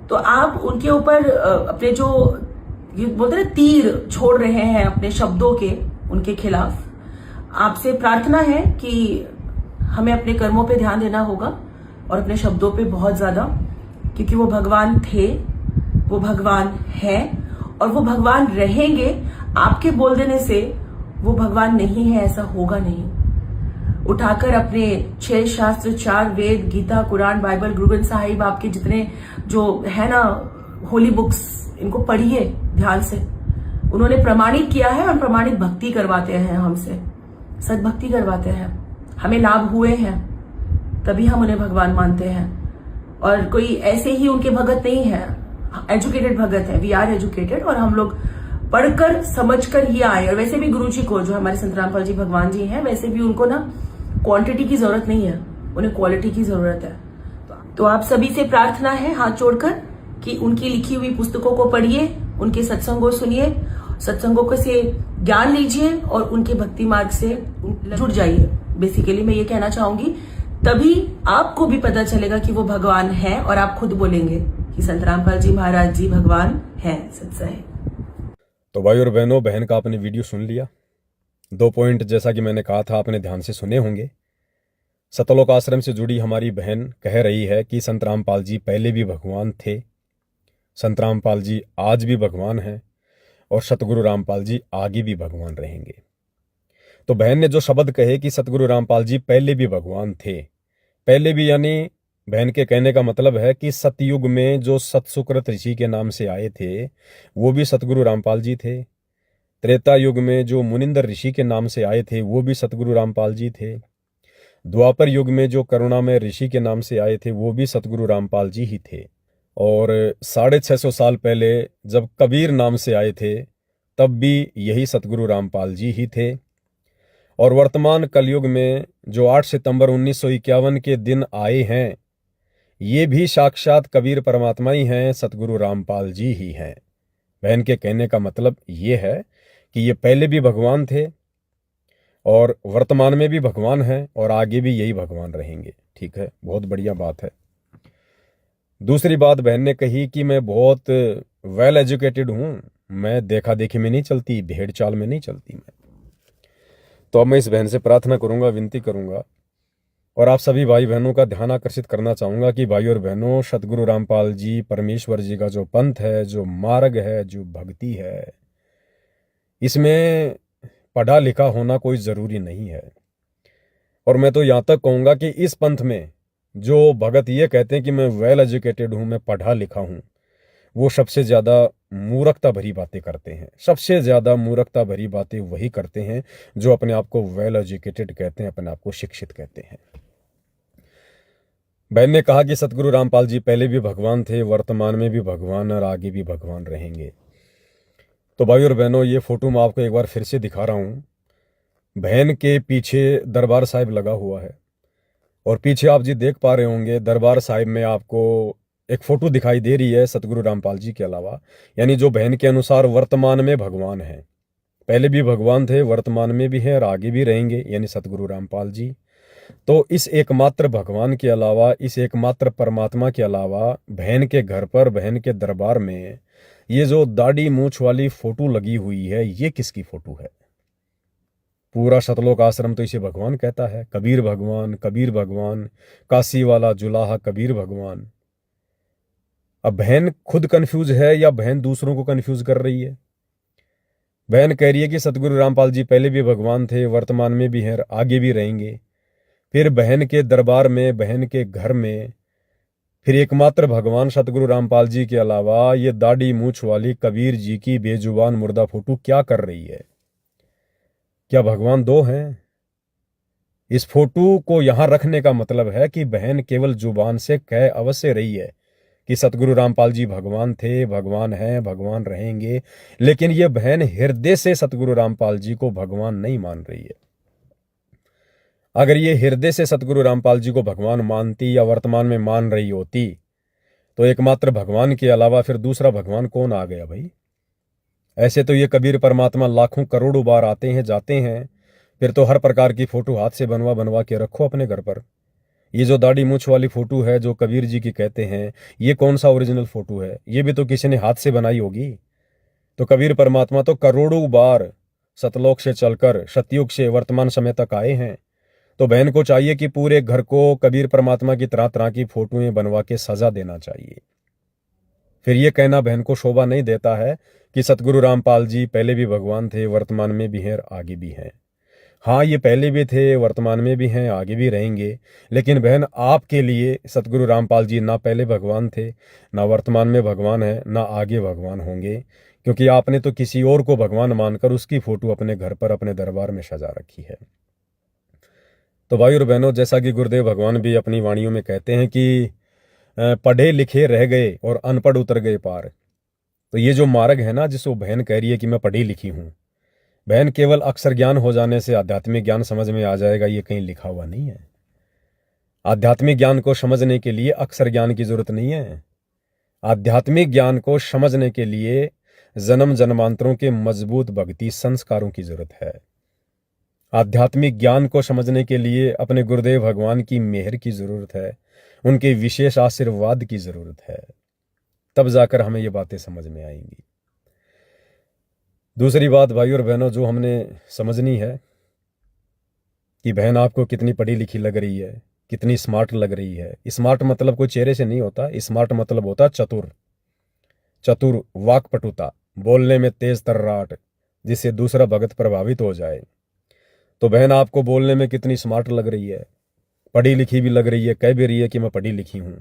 [SPEAKER 2] तो आप उनके ऊपर अपने जो ये बोलते हैं तीर छोड़ रहे हैं अपने शब्दों के, उनके खिलाफ। आपसे प्रार्थना है कि हमें अपने कर्मों पे ध्यान देना होगा और अपने शब्दों पे बहुत ज्यादा, क्योंकि वो भगवान थे, वो भगवान हैं और वो भगवान रहेंगे। आपके बोल देने से वो भगवान नहीं है ऐसा होगा नहीं। उठाकर अपने 6 शास्त्र, 4 वेद, गीता, कुरान, बाइबल, गुरु ग्रंथ साहिब, आपके जितने जो है ना होली बुक्स, इनको पढ़िए ध्यान से। उन्होंने प्रमाणित किया है और प्रमाणित भक्ति करवाते हैं हमसे, सद्भक्ति करवाते हैं, हमें लाभ हुए हैं, तभी हम उन्हें भगवान मानते हैं। और कोई ऐसे ही उनके भगत नहीं है, एजुकेटेड भगत है। वी आर एजुकेटेड और हम लोग पढ़कर समझकर ही आए। और वैसे भी गुरु जी को, जो हमारे संत रामपाल जी भगवान जी हैं, वैसे भी उनको ना क्वांटिटी की जरूरत नहीं है, उन्हें क्वालिटी की जरूरत है। तो आप सभी से प्रार्थना है हाथ जोड़कर कि उनकी लिखी हुई पुस्तकों को पढ़िए, उनके सत्संगों सुनिए, सत्संगों से ज्ञान लीजिए और उनके भक्ति मार्ग से जुड़ जाइए। बेसिकली मैं ये कहना चाहूंगी, तभी आपको भी पता चलेगा कि वो भगवान है और आप खुद बोलेंगे कि संत रामपाल जी महाराज जी भगवान है। सत्य है।
[SPEAKER 1] तो भाई और बहनों, बहन का आपने वीडियो सुन लिया। 2 पॉइंट जैसा कि मैंने कहा था आपने ध्यान से सुने होंगे। सतलोक आश्रम से जुड़ी हमारी बहन कह रही है कि संत रामपाल जी पहले भी भगवान थे, संत रामपाल जी आज भी भगवान हैं और सतगुरु रामपाल जी आगे भी भगवान रहेंगे। तो बहन ने जो शब्द कहे कि सतगुरु रामपाल जी पहले भी भगवान थे, पहले भी यानी बहन के कहने का मतलब है कि सतयुग में जो सतसुकृत ऋषि के नाम से आए थे वो भी सतगुरु रामपाल जी थे। त्रेता युग में जो मुनिंदर ऋषि के नाम से आए थे वो भी सतगुरु रामपाल जी थे। द्वापर युग में जो करुणामय ऋषि के नाम से आए थे वो भी सतगुरु रामपाल जी ही थे। और 650 साल पहले जब कबीर नाम से आए थे तब भी यही सतगुरु रामपाल जी ही थे। और वर्तमान कलयुग में जो 8 सितंबर 1951 के दिन आए हैं ये भी साक्षात कबीर परमात्मा ही हैं, सतगुरु रामपाल जी ही हैं। बहन के कहने का मतलब ये है कि ये पहले भी भगवान थे और वर्तमान में भी भगवान हैं और आगे भी यही भगवान रहेंगे। ठीक है, बहुत बढ़िया बात है। दूसरी बात बहन ने कही कि मैं बहुत वेल एजुकेटेड हूं, मैं देखा देखी में नहीं चलती, भेड़ चाल में नहीं चलती मैं। तो अब मैं इस बहन से प्रार्थना करूंगा, विनती करूंगा और आप सभी भाई बहनों का ध्यान आकर्षित करना चाहूंगा कि भाई और बहनों, सतगुरु रामपाल जी परमेश्वर जी का जो पंथ है, जो मार्ग है, जो भक्ति है, इसमें पढ़ा लिखा होना कोई जरूरी नहीं है। और मैं तो यहां तक कहूंगा कि इस पंथ में जो भगत ये कहते हैं कि मैं वेल एजुकेटेड हूं, मैं पढ़ा लिखा हूं, वो सबसे ज्यादा मूर्खता भरी बातें करते हैं। सबसे ज्यादा मूर्खता भरी बातें वही करते हैं जो अपने आप को वेल एजुकेटेड कहते हैं, अपने आप को शिक्षित कहते हैं। बहन ने कहा कि सतगुरु रामपाल जी पहले भी भगवान थे, वर्तमान में भी भगवान और आगे भी भगवान रहेंगे। तो भाई और बहनों, ये फोटो मैं आपको एक बार फिर से दिखा रहा हूं। बहन के पीछे दरबार साहिब लगा हुआ है और पीछे आप जी देख पा रहे होंगे दरबार साहिब में आपको एक फोटो दिखाई दे रही है सतगुरु रामपाल जी के अलावा, यानी जो बहन के अनुसार वर्तमान में भगवान है। पहले भी भगवान थे, वर्तमान में भी हैं और आगे भी रहेंगे, यानी सतगुरु रामपाल जी। तो इस एकमात्र भगवान के अलावा, इस एकमात्र परमात्मा के अलावा बहन के घर पर, बहन के दरबार में ये जो दाढ़ी मूछ वाली फोटो लगी हुई है, ये किसकी फोटो है? पूरा सतलोक आश्रम तो इसे भगवान कहता है, कबीर भगवान, कबीर भगवान, काशी वाला जुलाहा कबीर भगवान। अब बहन खुद कंफ्यूज है या बहन दूसरों को कंफ्यूज कर रही है? बहन कह रही है कि सतगुरु रामपाल जी पहले भी भगवान थे, वर्तमान में भी हैं, आगे भी रहेंगे। फिर बहन के दरबार में, बहन के घर में फिर एकमात्र भगवान सतगुरु रामपाल जी के अलावा ये दाढ़ी मूछ वाली कबीर जी की बेजुबान मुर्दा फोटो क्या कर रही है? क्या भगवान दो हैं? इस फोटो को यहां रखने का मतलब है कि बहन केवल जुबान से कह अवश्य रही है कि सतगुरु रामपाल जी भगवान थे, भगवान हैं, भगवान रहेंगे, लेकिन ये बहन हृदय से सतगुरु रामपाल जी को भगवान नहीं मान रही है। अगर ये हृदय से सतगुरु रामपाल जी को भगवान मानती या वर्तमान में मान रही होती तो एकमात्र भगवान के अलावा फिर दूसरा भगवान कौन आ गया भाई? ऐसे तो ये कबीर परमात्मा लाखों करोड़ों बार आते हैं, जाते हैं, फिर तो हर प्रकार की फोटो हाथ से बनवा बनवा के रखो अपने घर पर। ये जो दाढ़ी मूछ वाली फोटो है जो कबीर जी की कहते हैं, ये कौन सा ओरिजिनल फोटो है? ये भी तो किसी ने हाथ से बनाई होगी। तो कबीर परमात्मा तो करोड़ों बार सतलोक से चलकर सतयुग से वर्तमान समय तक आए हैं। तो बहन को चाहिए कि पूरे घर को कबीर परमात्मा की तरह तरह की फोटोएं बनवा के सजा देना चाहिए। फिर ये कहना बहन को शोभा नहीं देता है कि सतगुरु रामपाल जी पहले भी भगवान थे, वर्तमान में भी हैं, आगे भी हैं। हाँ, ये पहले भी थे, वर्तमान में भी हैं, आगे भी रहेंगे, लेकिन बहन आपके लिए सतगुरु रामपाल जी ना पहले भगवान थे, ना वर्तमान में भगवान है, ना आगे भगवान होंगे, क्योंकि आपने तो किसी और को भगवान मानकर उसकी फोटो अपने घर पर, अपने दरबार में सजा रखी है। तो भाई और बहनों, जैसा कि गुरुदेव भगवान भी अपनी वाणियों में कहते हैं कि पढ़े लिखे रह गए और अनपढ़ उतर गए पार। तो ये जो मार्ग है ना, जिसको बहन कह रही है कि मैं पढ़ी लिखी हूं, बहन केवल अक्षर ज्ञान हो जाने से आध्यात्मिक ज्ञान समझ में आ जाएगा, ये कहीं लिखा हुआ नहीं है। आध्यात्मिक ज्ञान को समझने के लिए अक्षर ज्ञान की जरूरत नहीं है। आध्यात्मिक ज्ञान को समझने के लिए जन्म जन्मांतरों के मजबूत भक्ति संस्कारों की जरूरत है। आध्यात्मिक ज्ञान को समझने के लिए अपने गुरुदेव भगवान की मेहर की जरूरत है, उनके विशेष आशीर्वाद की जरूरत है, तब जाकर हमें ये बातें समझ में आएंगी। दूसरी बात भाई और बहनों जो हमने समझनी है कि बहन आपको कितनी पढ़ी लिखी लग रही है, कितनी स्मार्ट लग रही है। स्मार्ट मतलब कोई चेहरे से नहीं होता, स्मार्ट मतलब होता चतुर। चतुर, वाक्पटुता, बोलने में तेज तर्राट, जिससे दूसरा भगत प्रभावित हो जाए। तो बहन आपको बोलने में कितनी स्मार्ट लग रही है, पढ़ी लिखी भी लग रही है, कह भी रही है कि मैं पढ़ी लिखी हूं।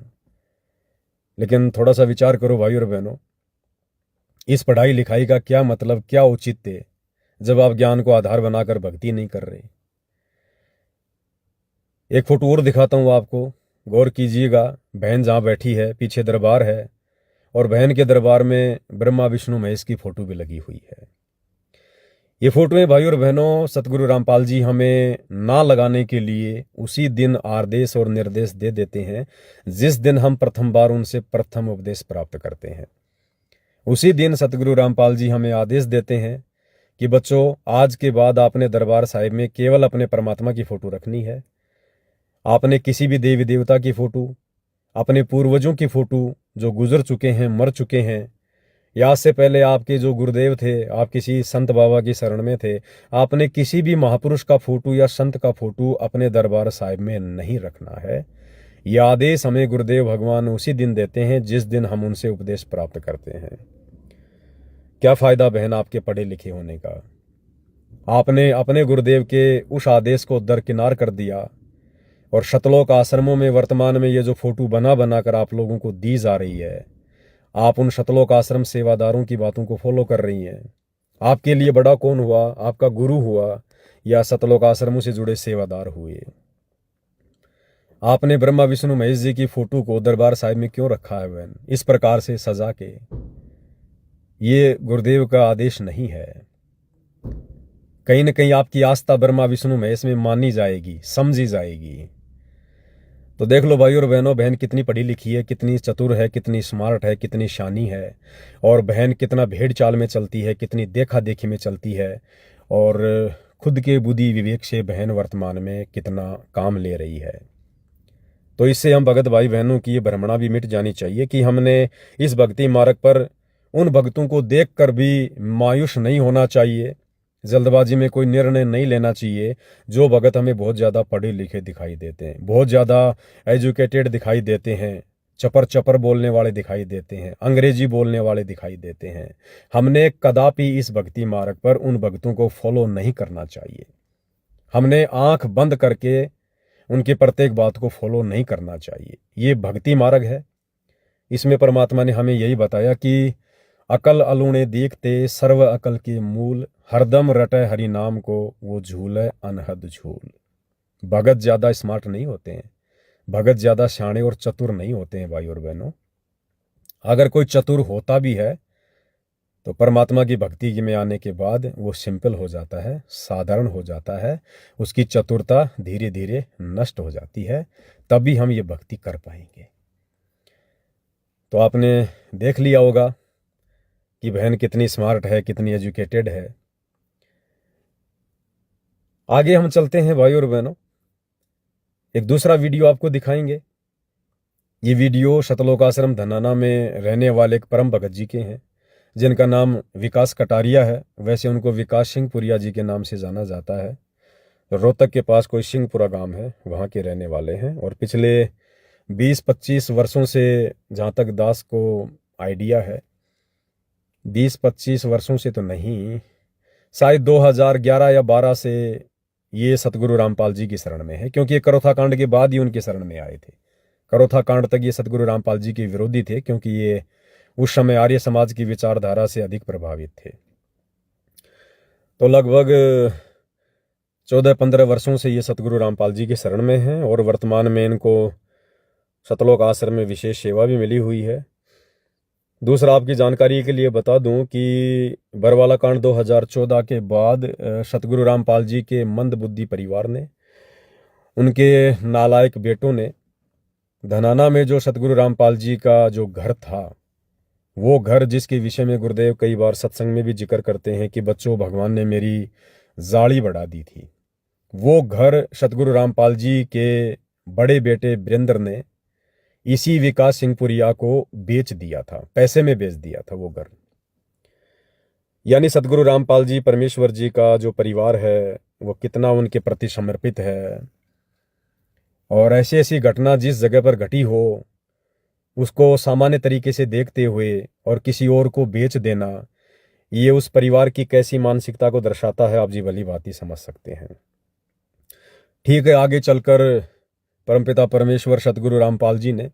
[SPEAKER 1] लेकिन थोड़ा सा विचार करो भाई और बहनों, इस पढ़ाई लिखाई का क्या मतलब, क्या औचित्य जब आप ज्ञान को आधार बनाकर भक्ति नहीं कर रहे। एक फोटो और दिखाता हूं आपको, गौर कीजिएगा। बहन जहां बैठी है पीछे दरबार है, और बहन के दरबार में ब्रह्मा विष्णु महेश की फोटो भी लगी हुई है। ये फोटोएं भाई और बहनों सतगुरु रामपाल जी हमें ना लगाने के लिए उसी दिन आदेश और निर्देश दे देते हैं जिस दिन हम प्रथम बार उनसे प्रथम उपदेश प्राप्त करते हैं। उसी दिन सतगुरु रामपाल जी हमें आदेश देते हैं कि बच्चों, आज के बाद आपने दरबार साहिब में केवल अपने परमात्मा की फोटो रखनी है। आपने किसी भी देवी देवता की फोटो, अपने पूर्वजों की फोटो जो गुजर चुके हैं, मर चुके हैं, या आज से पहले आपके जो गुरुदेव थे, आप किसी संत बाबा की शरण में थे, आपने किसी भी महापुरुष का फोटो या संत का फोटो अपने दरबार साहिब में नहीं रखना है। यह आदेश हमें गुरुदेव भगवान उसी दिन देते हैं जिस दिन हम उनसे उपदेश प्राप्त करते हैं। क्या फायदा बहन आपके पढ़े लिखे होने का? आपने अपने गुरुदेव के उस आदेश को दरकिनार कर दिया, और शतलोक आश्रमों में वर्तमान में ये जो फोटो बना बना कर आप लोगों को दी जा रही है, आप उन शतलोक आश्रम सेवादारों की बातों को फॉलो कर रही हैं। आपके लिए बड़ा कौन हुआ? आपका गुरु हुआ या शतलोक आश्रमों से जुड़े सेवादार हुए? आपने ब्रह्मा विष्णु महेश जी की फोटो को दरबार साहिब में क्यों रखा है बहन, इस प्रकार से सजा के? ये गुरुदेव का आदेश नहीं है। कहीं ना कहीं आपकी आस्था ब्रह्मा विष्णु महेश में मानी जाएगी, समझी जाएगी। तो देख लो भाई और बहनों, बहन कितनी पढ़ी लिखी है, कितनी चतुर है, कितनी स्मार्ट है, कितनी शानी है, और बहन कितना भेड़ चाल में चलती है, कितनी देखा देखी में चलती है, और खुद के बुद्धि विवेक से बहन वर्तमान में कितना काम ले रही है। तो इससे हम भगत भाई बहनों की ये भ्रमणा भी मिट जानी चाहिए कि हमने इस भक्ति मार्ग पर उन भक्तों को देख कर भी मायूस नहीं होना चाहिए, जल्दबाजी में कोई निर्णय नहीं लेना चाहिए। जो भगत हमें बहुत ज़्यादा पढ़े लिखे दिखाई देते हैं, बहुत ज़्यादा एजुकेटेड दिखाई देते हैं, चपर चपर बोलने वाले दिखाई देते हैं, अंग्रेजी बोलने वाले दिखाई देते हैं, हमने कदापि इस भक्ति मार्ग पर उन भक्तों को फॉलो नहीं करना चाहिए। हमने आंख बंद करके उनकी प्रत्येक बात को फॉलो नहीं करना चाहिए। ये भक्ति मार्ग है। इसमें परमात्मा ने हमें यही बताया कि अकल अलूणे देखते सर्व अकल के मूल, हरदम रटे हरि नाम को वो झूले अनहद झूल। भगत ज्यादा स्मार्ट नहीं होते हैं, भगत ज्यादा शाणे और चतुर नहीं होते हैं भाई और बहनों। अगर कोई चतुर होता भी है तो परमात्मा की भक्ति में आने के बाद वो सिंपल हो जाता है, साधारण हो जाता है, उसकी चतुरता धीरे धीरे नष्ट हो जाती है, तभी हम ये भक्ति कर पाएंगे। तो आपने देख लिया होगा कि बहन कितनी स्मार्ट है, कितनी एजुकेटेड है। आगे हम चलते हैं भाई और बहनों, एक दूसरा वीडियो आपको दिखाएंगे। ये वीडियो शतलोक आश्रम धनाना में रहने वाले एक परम भगत जी के हैं जिनका नाम विकास कटारिया है। वैसे उनको विकास सिंहपुरिया जी के नाम से जाना जाता है। रोहतक के पास कोई सिंहपुरा गांव है, वहाँ के रहने वाले हैं। और पिछले 20-25 वर्षों से, जहाँ तक दास को आइडिया है, 20-25 वर्षों से तो नहीं, शायद 2011 या 12 से ये सतगुरु रामपाल जी की शरण में है, क्योंकि ये करोथा कांड के बाद ही उनके शरण में आए थे। करोथा कांड तक ये सतगुरु रामपाल जी के विरोधी थे, क्योंकि ये उस समय आर्य समाज की विचारधारा से अधिक प्रभावित थे। तो लगभग 14-15 वर्षों से ये सतगुरु रामपाल जी के शरण में हैं, और वर्तमान में इनको शतलोक आश्रम में विशेष सेवा भी मिली हुई है। दूसरा, आपकी जानकारी के लिए बता दूं कि बरवाला कांड 2014 के बाद सतगुरु रामपाल जी के मंद बुद्धि परिवार ने, उनके नालायक बेटों ने, धनाना में जो सतगुरु रामपाल जी का जो घर था, वो घर जिसके विषय में गुरुदेव कई बार सत्संग में भी जिक्र करते हैं कि बच्चों, भगवान ने मेरी जाड़ी बढ़ा दी थी, वो घर सतगुरु रामपाल जी के बड़े बेटे वीरेंद्र ने इसी विकास सिंहपुरिया को बेच दिया था, पैसे में बेच दिया था वो घर। यानी सतगुरु रामपाल जी परमेश्वर जी का जो परिवार है वो कितना उनके प्रति समर्पित है, और ऐसी ऐसी घटना जिस जगह पर घटी हो उसको सामान्य तरीके से देखते हुए और किसी और को बेच देना, ये उस परिवार की कैसी मानसिकता को दर्शाता है, आप जी भली भांति समझ सकते हैं। ठीक है, आगे चलकर परमपिता परमेश्वर सतगुरु रामपाल जी ने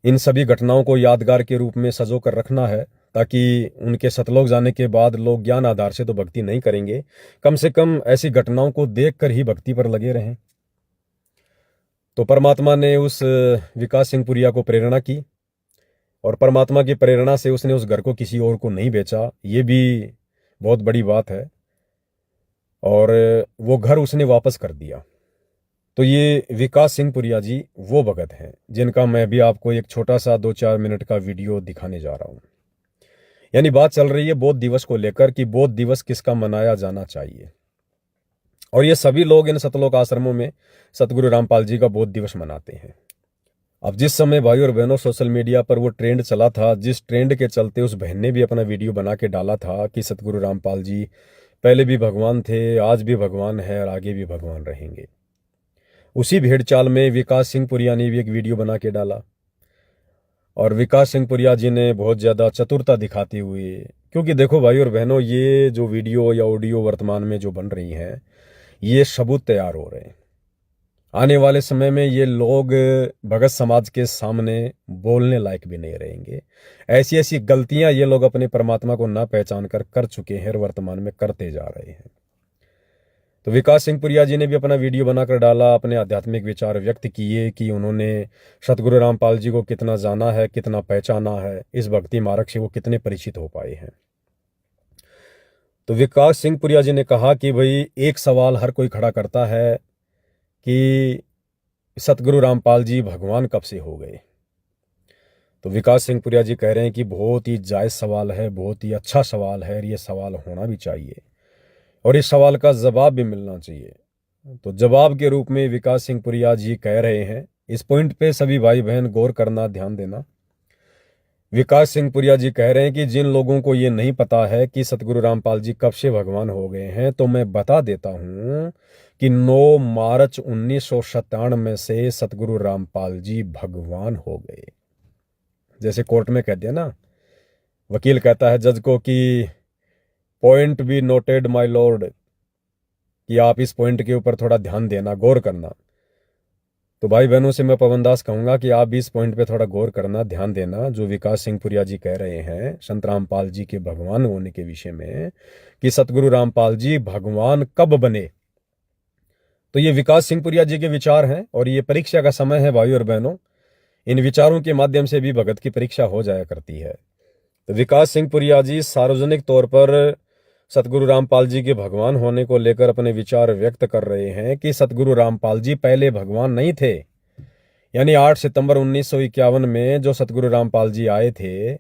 [SPEAKER 1] इन सभी घटनाओं को यादगार के रूप में सजो कर रखना है, ताकि उनके सतलोक जाने के बाद लोग ज्ञान आधार से तो भक्ति नहीं करेंगे, कम से कम ऐसी घटनाओं को देखकर ही भक्ति पर लगे रहें। तो परमात्मा ने उस विकास सिंह पुरिया को प्रेरणा की, और परमात्मा की प्रेरणा से उसने उस घर को किसी और को नहीं बेचा, ये भी बहुत बड़ी बात है, और वो घर उसने वापस कर दिया। तो ये विकास सिंह पुरिया जी वो भगत हैं जिनका मैं भी आपको एक छोटा सा 2-4 मिनट का वीडियो दिखाने जा रहा हूं। यानी बात चल रही है बौद्ध दिवस को लेकर कि बौद्ध दिवस किसका मनाया जाना चाहिए, और ये सभी लोग इन सतलोक आश्रमों में सतगुरु रामपाल जी का बौद्ध दिवस मनाते हैं। अब जिस समय भाई और बहनों सोशल मीडिया पर वो ट्रेंड चला था, जिस ट्रेंड के चलते उस बहन ने भी अपना वीडियो बना के डाला था कि सतगुरु रामपाल जी पहले भी भगवान थे, आज भी भगवान है और आगे भी भगवान रहेंगे, उसी भेड़ चाल में विकास सिंह पुरिया ने भी एक वीडियो बना के डाला। और विकास सिंह पुरिया जी ने बहुत ज़्यादा चतुरता दिखाते हुए, क्योंकि देखो भाई और बहनों, ये जो वीडियो या ऑडियो वर्तमान में जो बन रही हैं, ये सबूत तैयार हो रहे हैं। आने वाले समय में ये लोग भगत समाज के सामने बोलने लायक भी नहीं रहेंगे। ऐसी ऐसी गलतियां ये लोग अपने परमात्मा को ना पहचान कर चुके हैं और वर्तमान में करते जा रहे हैं। तो विकास सिंह पुरिया जी ने भी अपना वीडियो बनाकर डाला, अपने आध्यात्मिक विचार व्यक्त किए कि उन्होंने सतगुरु रामपाल जी को कितना जाना है, कितना पहचाना है, इस भक्ति मार्ग से वो कितने परिचित हो पाए हैं। तो विकास सिंह पुरिया जी ने कहा कि भाई एक सवाल हर कोई खड़ा करता है कि सतगुरु रामपाल जी भगवान कब से हो गए। तो विकास सिंह पुरिया जी कह रहे हैं कि बहुत ही जायज़ सवाल है, बहुत ही अच्छा सवाल है, और ये सवाल होना भी चाहिए और इस सवाल का जवाब भी मिलना चाहिए। तो जवाब के रूप में विकास सिंह पुरिया जी कह रहे हैं, इस पॉइंट पे सभी भाई बहन गौर करना, ध्यान देना। विकास सिंह पुरिया जी कह रहे हैं कि जिन लोगों को ये नहीं पता है कि सतगुरु रामपाल जी कब से भगवान हो गए हैं, तो मैं बता देता हूं कि 9 मार्च 1997 से सतगुरु रामपाल जी भगवान हो गए। जैसे कोर्ट में कह दिया ना, वकील कहता है जज को कि point be noted my Lord, कि आप इस पॉइंट के ऊपर थोड़ा ध्यान देना, गौर करना। तो भाई बहनों से मैं पवन दास कहूंगा कि आप भी इस पॉइंट पे थोड़ा गौर करना, ध्यान देना, जो विकास सिंह पुरिया जी कह रहे हैं संत रामपाल जी के भगवान होने के विषय में, कि सतगुरु रामपाल जी भगवान कब बने। तो ये विकास सिंह पुरिया जी के विचार हैं, और ये परीक्षा का समय है भाई और बहनों। इन विचारों के माध्यम से भी भगत की परीक्षा हो जाया करती है। तो विकास सिंह पुरिया जी सार्वजनिक तौर पर सतगुरु रामपाल जी के भगवान होने को लेकर अपने विचार व्यक्त कर रहे हैं कि सतगुरु रामपाल जी पहले भगवान नहीं थे। यानी 8 सितंबर 1951 में जो सतगुरु रामपाल जी आए थे,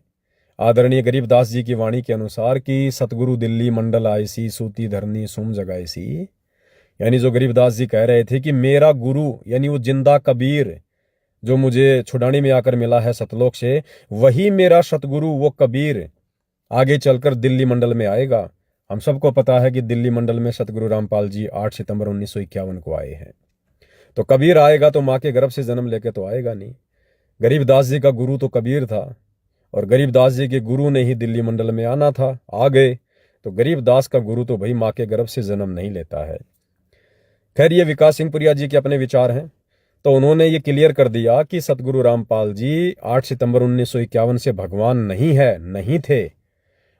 [SPEAKER 1] आदरणीय गरीबदास जी की वाणी के अनुसार कि सतगुरु दिल्ली मंडल आए सी, सूती धरनी सुम जगाए सी। यानी जो गरीबदास जी कह रहे थे कि मेरा गुरु, यानी वो जिंदा कबीर जो मुझे छुड़ाने में आकर मिला है सतलोक से, वही मेरा सतगुरु, वो कबीर आगे चलकर दिल्ली मंडल में आएगा। हम सबको पता है कि दिल्ली मंडल में सतगुरु रामपाल जी 8 सितंबर 1951 को आए हैं। तो कबीर आएगा तो माँ के गर्भ से जन्म लेके तो आएगा नहीं। गरीबदास जी का गुरु तो कबीर था, और गरीबदास जी के गुरु ने ही दिल्ली मंडल में आना था, आ गए। तो गरीबदास का गुरु तो भाई माँ के गर्भ से जन्म नहीं लेता है। खैर, ये विकास सिंह पुरिया जी के अपने विचार हैं। तो उन्होंने ये क्लियर कर दिया कि सतगुरु रामपाल जी 8 सितंबर 1951 से भगवान नहीं है, नहीं थे,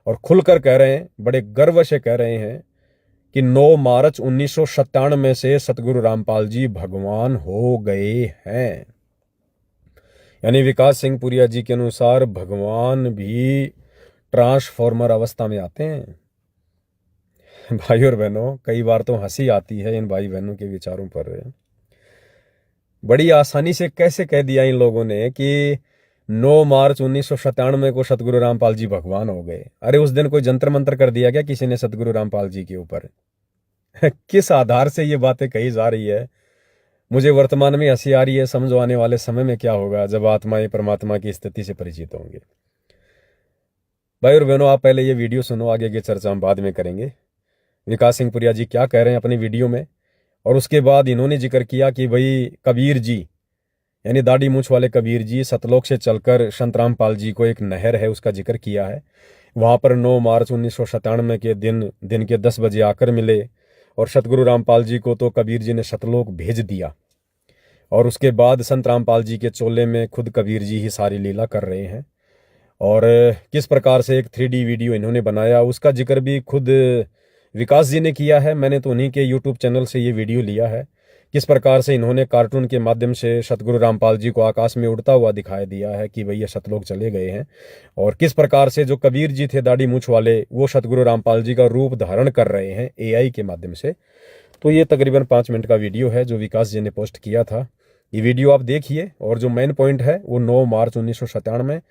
[SPEAKER 1] और खुलकर कह रहे हैं, बड़े गर्व से कह रहे हैं कि 9 मार्च 1997 से सतगुरु रामपाल जी भगवान हो गए हैं। यानी विकास सिंह पुरिया जी के अनुसार भगवान भी ट्रांसफॉर्मर अवस्था में आते हैं। भाई और बहनों, कई बार तो हंसी आती है इन भाई बहनों के विचारों पर। बड़ी आसानी से कैसे कह दिया इन लोगों ने कि 9 मार्च 1997 को सतगुरु रामपाल जी भगवान हो गए। अरे उस दिन कोई जंतर मंतर कर दिया क्या किसी ने सतगुरु रामपाल जी के ऊपर? किस आधार से ये बातें कही जा रही है? मुझे वर्तमान में हंसी आ रही है, समझो आने वाले समय में क्या होगा जब आत्माएं परमात्मा की स्थिति से परिचित होंगे। भाई और बहनों, आप पहले ये वीडियो सुनो, आगे की चर्चा हम बाद में करेंगे। विकास सिंह पुरिया जी क्या कह रहे हैं अपनी वीडियो में, और उसके बाद इन्होंने जिक्र किया कि भाई कबीर जी यानी दाढ़ी मूंछ वाले कबीर जी सतलोक से चलकर संत रामपाल जी को एक नहर है उसका जिक्र किया है। वहाँ पर 9 मार्च 1997 के दिन के 10 बजे आकर मिले, और सतगुरु रामपाल जी को तो कबीर जी ने सतलोक भेज दिया, और उसके बाद संत रामपाल जी के चोले में खुद कबीर जी ही सारी लीला कर रहे हैं। और किस प्रकार से एक 3D वीडियो इन्होंने बनाया उसका जिक्र भी खुद विकास जी ने किया है। मैंने तो उन्हीं के यूट्यूब चैनल से ये वीडियो लिया है। किस प्रकार से इन्होंने कार्टून के माध्यम से सतगुरु रामपाल जी को आकाश में उड़ता हुआ दिखाई दिया है कि भई ये सतलोक चले गए हैं, और किस प्रकार से जो कबीर जी थे दाढ़ी मूंछ वाले वो सतगुरु रामपाल जी का रूप धारण कर रहे हैं AI के माध्यम से। तो ये तकरीबन 5 मिनट का वीडियो है जो विकास जी ने पोस्ट किया था। ये वीडियो आप देखिए, और जो मेन पॉइंट है वो 9 मार्च 1997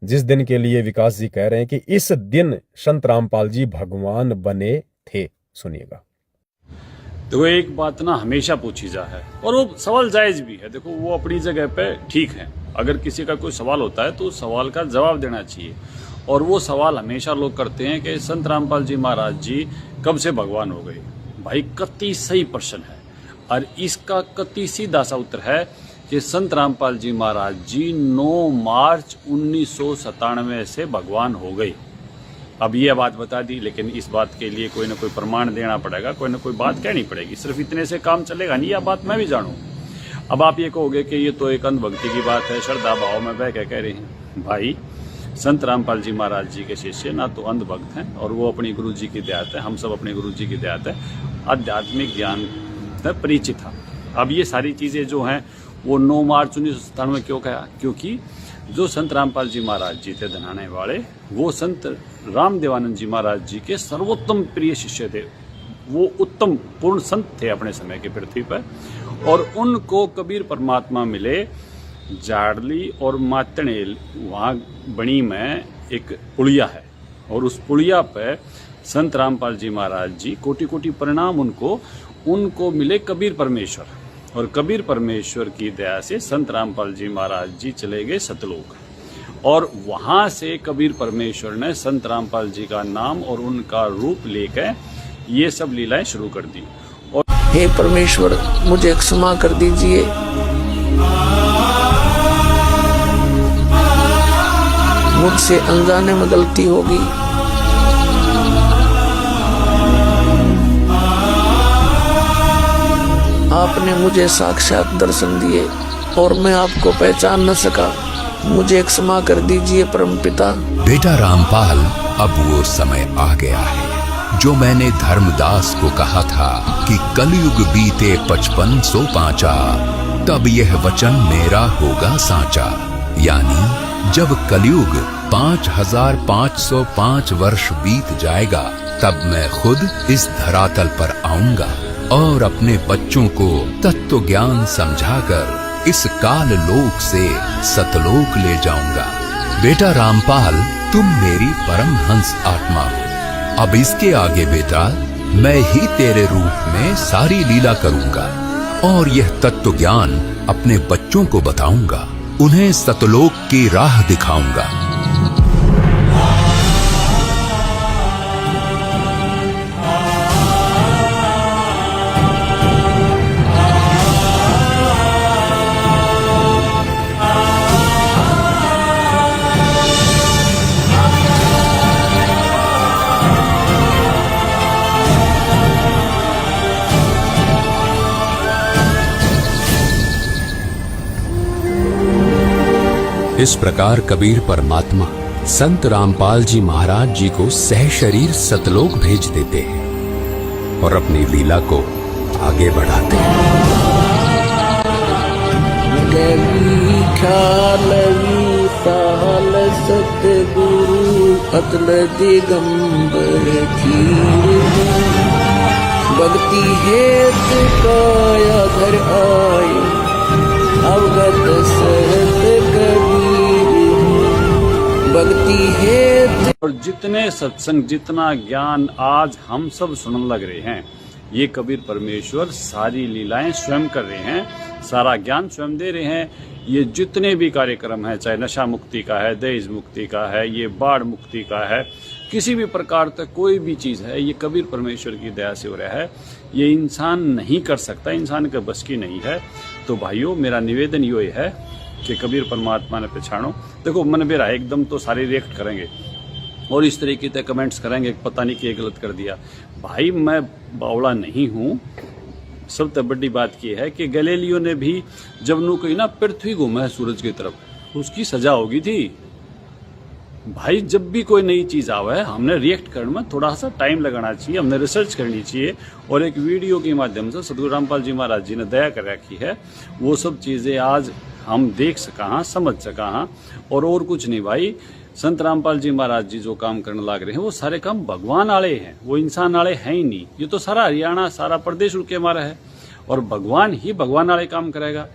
[SPEAKER 1] जिस दिन के लिए विकास जी कह रहे हैं कि इस दिन संत रामपाल जी भगवान बने थे। सुनिएगा।
[SPEAKER 3] देखो, एक बात ना हमेशा पूछी जा है, और वो सवाल जायज भी है। देखो, वो अपनी जगह पे ठीक है। अगर किसी का कोई सवाल होता है तो उस सवाल का जवाब देना चाहिए। और वो सवाल हमेशा लोग करते हैं कि संत रामपाल जी महाराज जी कब से भगवान हो गए। भाई, कतई सही प्रश्न है, और इसका कतई सीधा सा उत्तर है कि संत रामपाल जी महाराज जी 9 मार्च 1997 से भगवान हो गए। अब ये बात बता दी, लेकिन इस बात के लिए कोई ना कोई प्रमाण देना पड़ेगा, कोई ना कोई बात कहनी पड़ेगी। सिर्फ इतने से काम चलेगा नहीं, यह बात मैं भी जानूं। अब आप ये कहोगे कि ये तो एक अंधभक्ति की बात है, श्रद्धा भाव में बह के कह रहे हैं। भाई, संत रामपाल जी महाराज जी के शिष्य ना तो अंधभक्त हैं, और वो अपनी गुरु जी की दया है, हम सब अपने गुरु जी की दया है आध्यात्मिक ज्ञान से परिचित था। अब ये सारी चीज़ें जो हैं वो 9 मार्च 1997 क्यों कहा? क्योंकि जो संत रामपाल जी महाराज जी थे धनाने वाले, वो संत रामदेवानंद जी महाराज जी के सर्वोत्तम प्रिय शिष्य थे। वो उत्तम पूर्ण संत थे अपने समय की पृथ्वी पर, और उनको कबीर परमात्मा मिले जाड़ली और मातणेल, वहाँ बणी में एक पुलिया है, और उस पुलिया पे संत रामपाल जी महाराज जी कोटि कोटि प्रणाम उनको मिले कबीर परमेश्वर, और कबीर परमेश्वर की दया से संत रामपाल जी महाराज जी चले गए सतलोक, और वहां से कबीर परमेश्वर ने संत रामपाल जी का नाम और उनका रूप लेकर ये सब लीलाएं शुरू कर दी। और
[SPEAKER 4] हे परमेश्वर, मुझे क्षमा कर दीजिए, मुझसे अनजाने में गलती होगी। आपने मुझे साक्षात दर्शन दिए और मैं आपको पहचान न सका, मुझे क्षमा कर दीजिए परमपिता।
[SPEAKER 5] बेटा रामपाल, अब वो समय आ गया है जो मैंने धर्मदास को कहा था कि कलयुग बीते 55 पांचा, तब यह वचन मेरा होगा साचा। यानी जब कलयुग 5505 वर्ष बीत जाएगा, तब मैं खुद इस धरातल पर आऊंगा और अपने बच्चों को तत्व ज्ञान समझाकर इस काल लोक से सतलोक ले जाऊंगा। बेटा रामपाल, तुम मेरी परम हंस आत्मा हो। अब इसके आगे बेटा, मैं ही तेरे रूप में सारी लीला करूंगा और यह तत्व ज्ञान अपने बच्चों को बताऊंगा, उन्हें सतलोक की राह दिखाऊंगा।
[SPEAKER 6] इस प्रकार कबीर परमात्मा संत रामपाल जी महाराज जी को सह शरीर सतलोक भेज देते हैं और अपनी लीला को आगे बढ़ाते हैं।
[SPEAKER 4] सतगुरु अतल दिगंबर भक्ति हेत काया घर आए, अवगत सरत कबीर भक्ति हेत।
[SPEAKER 3] और जितने सत्संग, जितना ज्ञान आज हम सब सुनने लग रहे हैं, ये कबीर परमेश्वर सारी लीलाएं स्वयं कर रहे हैं, सारा ज्ञान स्वयं दे रहे हैं। ये जितने भी कार्यक्रम हैं, चाहे नशा मुक्ति का है, दहेज मुक्ति का है, ये बाढ़ मुक्ति का है, किसी भी प्रकार तक कोई भी चीज़ है, ये कबीर परमेश्वर की दया से हो रहा है। ये इंसान नहीं कर सकता, इंसान के बस की नहीं है। तो भाइयों, मेरा निवेदन ये है कि कबीर परमात्मा ने पहचानो। देखो, मन मेरा एकदम तो सारे रिएक्ट करेंगे और इस तरीके से कमेंट्स करेंगे, पता नहीं क्या गलत कर दिया। भाई, मैं बावड़ा नहीं हूँ। सबसे बड़ी बात यह है कि गैलीलियो ने भी जब नु कही ना पृथ्वी घूमा है सूरज की तरफ, उसकी सजा होगी थी। भाई, जब भी कोई नई चीज आवे है, हमने रिएक्ट करने में थोड़ा सा टाइम लगाना चाहिए, हमने रिसर्च करनी चाहिए। और एक वीडियो के माध्यम से सतगुरु रामपाल जी महाराज जी ने दया कर रखी है, वो सब चीजें आज हम देख सका, समझ सका। और कुछ नहीं भाई, संत रामपाल जी महाराज जी जो काम करने लग रहे हैं, वो सारे काम भगवान आले हैं, वो इंसान आले हैं ही नहीं। ये तो सारा हरियाणा, सारा प्रदेश उनके हमारा है, और भगवान ही भगवान आले काम करेगा,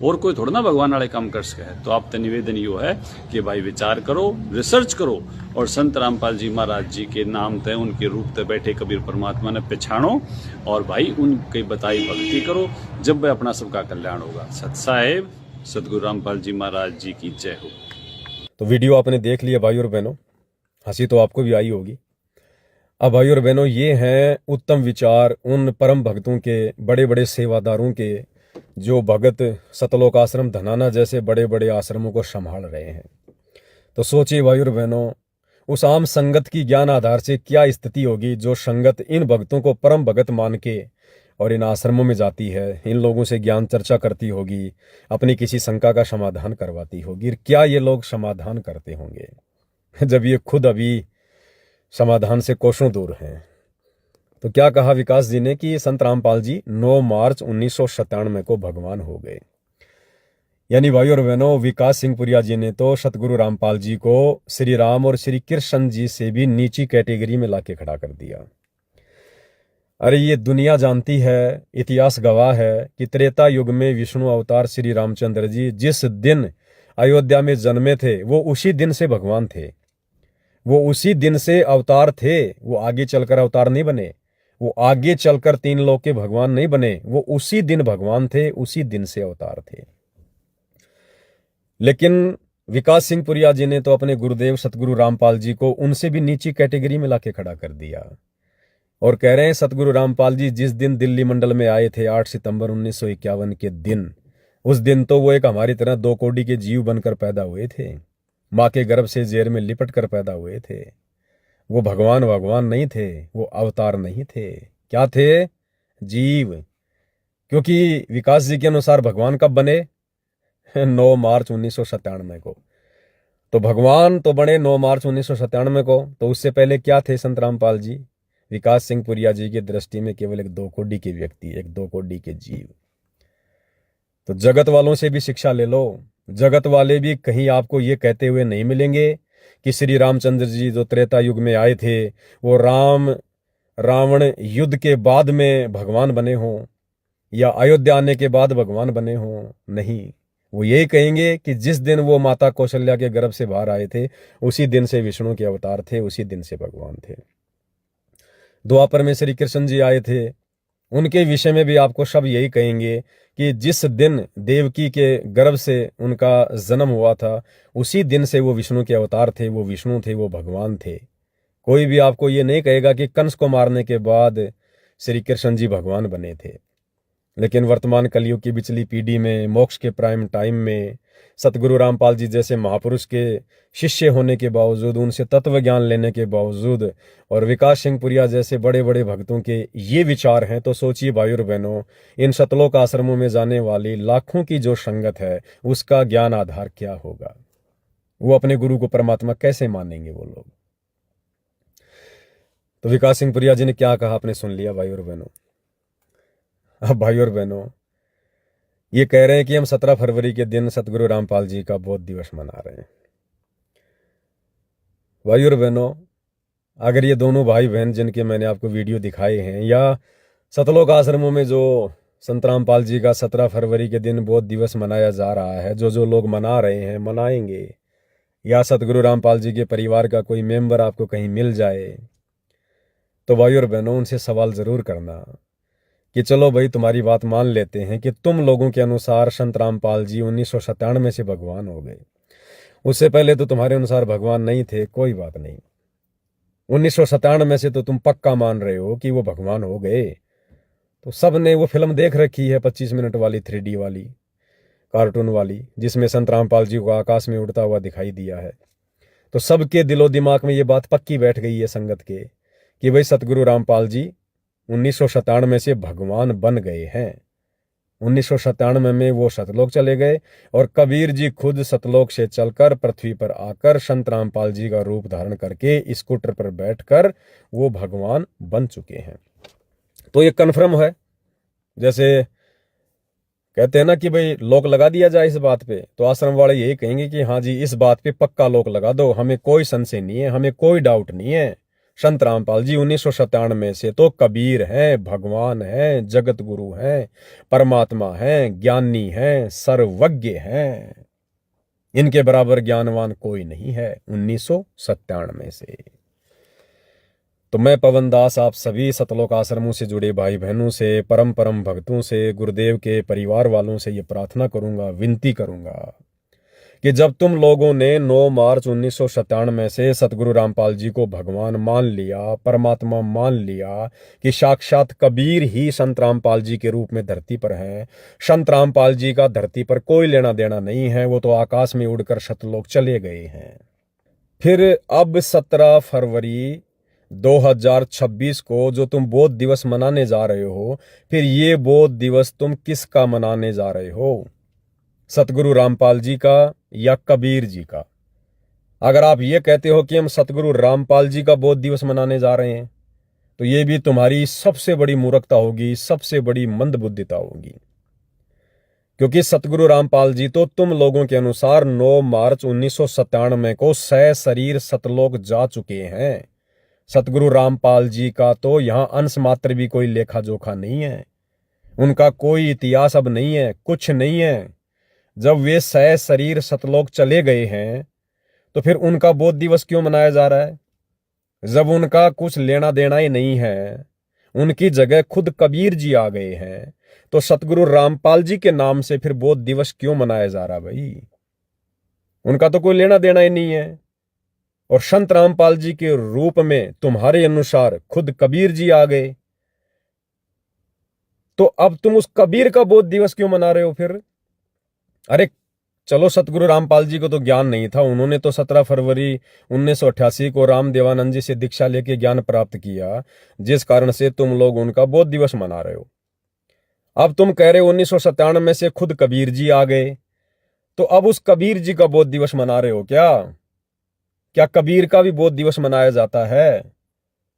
[SPEAKER 3] और कोई थोड़ा ना भगवान वाले काम कर सके। तो आप तो निवेदन यो है कि भाई विचार करो, रिसर्च करो, और संत रामपाल जी महाराज जी के नाम ते, उनके रूप ते बैठे कबीर परमात्मा ने पहचानो, और भाई उनकी बताई भक्ति करो, जब वह अपना सबका कल्याण होगा। सत साहेब, सतगुरु रामपाल जी महाराज जी की जय हो।
[SPEAKER 1] तो वीडियो आपने देख लिया भाई और बहनों, हंसी तो आपको भी आई होगी। अब भाई और बहनों, ये हैं उत्तम विचार उन परम भक्तों के, बड़े बड़े सेवादारों के, जो भगत सतलोक आश्रम धनाना जैसे बड़े बड़े आश्रमों को संभाल रहे हैं। तो सोचिए भाई और बहनों, उस आम संगत की ज्ञान आधार से क्या स्थिति होगी, जो संगत इन भक्तों को परम भगत मान के और इन आश्रमों में जाती है, इन लोगों से ज्ञान चर्चा करती होगी, अपनी किसी शंका का समाधान करवाती होगी। क्या ये लोग समाधान करते होंगे, जब ये खुद अभी समाधान से कोसों दूर हैं। तो क्या कहा विकास जी ने कि संत रामपाल जी 9 मार्च 1997 को भगवान हो गए। यानी भाई और बहनों, विकास सिंह पुरिया जी ने तो सतगुरु रामपाल जी को श्री राम और श्री कृष्ण जी से भी नीची कैटेगरी में लाके खड़ा कर दिया। अरे ये दुनिया जानती है, इतिहास गवाह है कि त्रेता युग में विष्णु अवतार श्री रामचंद्र जी जिस दिन अयोध्या में जन्मे थे, वो उसी दिन से भगवान थे, वो उसी दिन से अवतार थे। वो आगे चलकर अवतार नहीं बने, वो आगे चलकर 3 लोक के भगवान नहीं बने, वो उसी दिन भगवान थे, उसी दिन से अवतार थे। लेकिन विकास सिंह पुरिया जी ने तो अपने गुरुदेव सतगुरु रामपाल जी को उनसे भी नीची कैटेगरी में लाके खड़ा कर दिया, और कह रहे हैं सतगुरु रामपाल जी जिस दिन दिल्ली मंडल में आए थे 8 सितंबर 1951 के दिन, उस दिन तो वो एक हमारी तरह 2 कोड़ी के जीव बनकर पैदा हुए थे, माँ के गर्भ से जेर में लिपट कर पैदा हुए थे। वो भगवान नहीं थे, वो अवतार नहीं थे। क्या थे? जीव। क्योंकि विकास जी के अनुसार भगवान कब बने? 9 मार्च 1997 को। तो भगवान तो बने 9 मार्च 1997 को, तो उससे पहले क्या थे संत रामपाल जी? विकास सिंह पुरिया जी की दृष्टि में केवल एक 2 कोड़ी के व्यक्ति, एक 2 कोड़ी के जीव। तो जगत वालों से भी शिक्षा ले लो। जगत वाले भी कहीं आपको ये कहते हुए नहीं मिलेंगे कि श्री रामचंद्र जी जो त्रेता युग में आए थे, वो राम रावण युद्ध के बाद में भगवान बने हों, या अयोध्या आने के बाद भगवान बने हों। नहीं, वो यही कहेंगे कि जिस दिन वो माता कौशल्या के गर्भ से बाहर आए थे, उसी दिन से विष्णु के अवतार थे, उसी दिन से भगवान थे। द्वापर में श्री कृष्ण जी आए थे, उनके विषय में भी आपको सब यही कहेंगे कि जिस दिन देवकी के गर्भ से उनका जन्म हुआ था, उसी दिन से वो विष्णु के अवतार थे, वो विष्णु थे, वो भगवान थे। कोई भी आपको ये नहीं कहेगा कि कंस को मारने के बाद श्री कृष्ण जी भगवान बने थे। लेकिन वर्तमान कलयुग की पिछली पीढ़ी में, मोक्ष के प्राइम टाइम में, सतगुरु रामपाल जी जैसे महापुरुष के शिष्य होने के बावजूद, उनसे तत्व ज्ञान लेने के बावजूद, और विकास सिंह पुरिया जैसे बड़े बड़े भक्तों के ये विचार हैं, तो सोचिए भाई और बहनों, इन सतलोक आश्रमों में जाने वाली लाखों की जो संगत है, उसका ज्ञान आधार क्या होगा? वो अपने गुरु को परमात्मा कैसे मानेंगे वो लोग? तो विकास सिंह पुरिया जी ने क्या कहा आपने सुन लिया भाई और बहनों। अब भाई और बहनों, ये कह रहे हैं कि हम 17 फरवरी के दिन सतगुरु रामपाल जी का बोध दिवस मना रहे हैं। भाई और बहनों, अगर ये दोनों भाई बहन जिनके मैंने आपको वीडियो दिखाए हैं, या सतलोक आश्रमों में जो संत रामपाल जी का 17 फरवरी के दिन बोध दिवस मनाया जा रहा है, जो लोग मना रहे हैं, मनाएंगे, या सतगुरु रामपाल जी के परिवार का कोई मेंबर आपको कहीं मिल जाए, तो भाई और बहनों, उनसे सवाल जरूर करना कि चलो भाई तुम्हारी बात मान लेते हैं कि तुम लोगों के अनुसार संत रामपाल जी 1997 से भगवान हो गए। उससे पहले तो तुम्हारे अनुसार भगवान नहीं थे, कोई बात नहीं। 1997 से तो तुम पक्का मान रहे हो कि वो भगवान हो गए। तो सब ने वो फिल्म देख रखी है 25 मिनट वाली 3D वाली कार्टून वाली, जिसमें संत रामपाल जी को आकाश में उड़ता हुआ दिखाई दिया है। तो सबके दिलो दिमाग में ये बात पक्की बैठ गई है संगत के कि भाई सतगुरु रामपाल जी 1997 से भगवान बन गए हैं। 1997 में वो सतलोक चले गए और कबीर जी खुद सतलोक से चलकर पृथ्वी पर आकर संत रामपाल जी का रूप धारण करके स्कूटर पर बैठकर वो भगवान बन चुके हैं। तो ये कन्फर्म है। जैसे कहते हैं ना कि भाई लोक लगा दिया जाए इस बात पे, तो आश्रम वाले यही कहेंगे कि हाँ जी इस बात पे पक्का लोक लगा दो, हमें कोई संशय नहीं है, हमें कोई डाउट नहीं है। संत रामपाल जी 1997 से तो कबीर हैं, भगवान हैं, जगत गुरु हैं, परमात्मा हैं, ज्ञानी हैं, सर्वज्ञ हैं। इनके बराबर ज्ञानवान कोई नहीं है 1997 से। तो मैं पवन दास आप सभी सतलोक आश्रमों से जुड़े भाई बहनों से, परम परम भक्तों से, गुरुदेव के परिवार वालों से ये प्रार्थना करूंगा, विनती करूंगा कि जब तुम लोगों ने 9 मार्च 1997 से सतगुरु रामपाल जी को भगवान मान लिया, परमात्मा मान लिया कि साक्षात कबीर ही संत रामपाल जी के रूप में धरती पर हैं, संत रामपाल जी का धरती पर कोई लेना देना नहीं है, वो तो आकाश में उड़कर सतलोक चले गए हैं। फिर अब 17 फरवरी 2026 को जो तुम बोध दिवस मनाने जा रहे हो, फिर ये बोध दिवस तुम किसका मनाने जा रहे हो? सतगुरु रामपाल जी का या कबीर जी का? अगर आप ये कहते हो कि हम सतगुरु रामपाल जी का बोध दिवस मनाने जा रहे हैं, तो ये भी तुम्हारी सबसे बड़ी मूर्खता होगी, सबसे बड़ी मंदबुद्धिता होगी। क्योंकि सतगुरु रामपाल जी तो तुम लोगों के अनुसार 9 मार्च 1997 को सशरीर सतलोक जा चुके हैं। सतगुरु रामपाल जी का तो यहां अंश मात्र भी कोई लेखा जोखा नहीं है, उनका कोई इतिहास अब नहीं है, कुछ नहीं है। जब वे सशरीर सतलोक चले गए हैं तो फिर उनका बोध दिवस क्यों मनाया जा रहा है? जब उनका कुछ लेना देना ही नहीं है, उनकी जगह खुद कबीर जी आ गए हैं, तो सतगुरु रामपाल जी के नाम से फिर बोध दिवस क्यों मनाया जा रहा भाई? उनका तो कोई लेना देना ही नहीं है। और संत रामपाल जी के रूप में तुम्हारे अनुसार खुद कबीर जी आ गए, तो अब तुम उस कबीर का बोध दिवस क्यों मना रहे हो फिर? अरे चलो, सतगुरु रामपाल जी को तो ज्ञान नहीं था, उन्होंने तो 17 फरवरी 1988 को राम देवानंद जी से दीक्षा लेके ज्ञान प्राप्त किया, जिस कारण से तुम लोग उनका बोध दिवस मना रहे हो। अब तुम कह रहे हो 1997 से खुद कबीर जी आ गए, तो अब उस कबीर जी का बोध दिवस मना रहे हो क्या? क्या कबीर का भी बोध दिवस मनाया जाता है?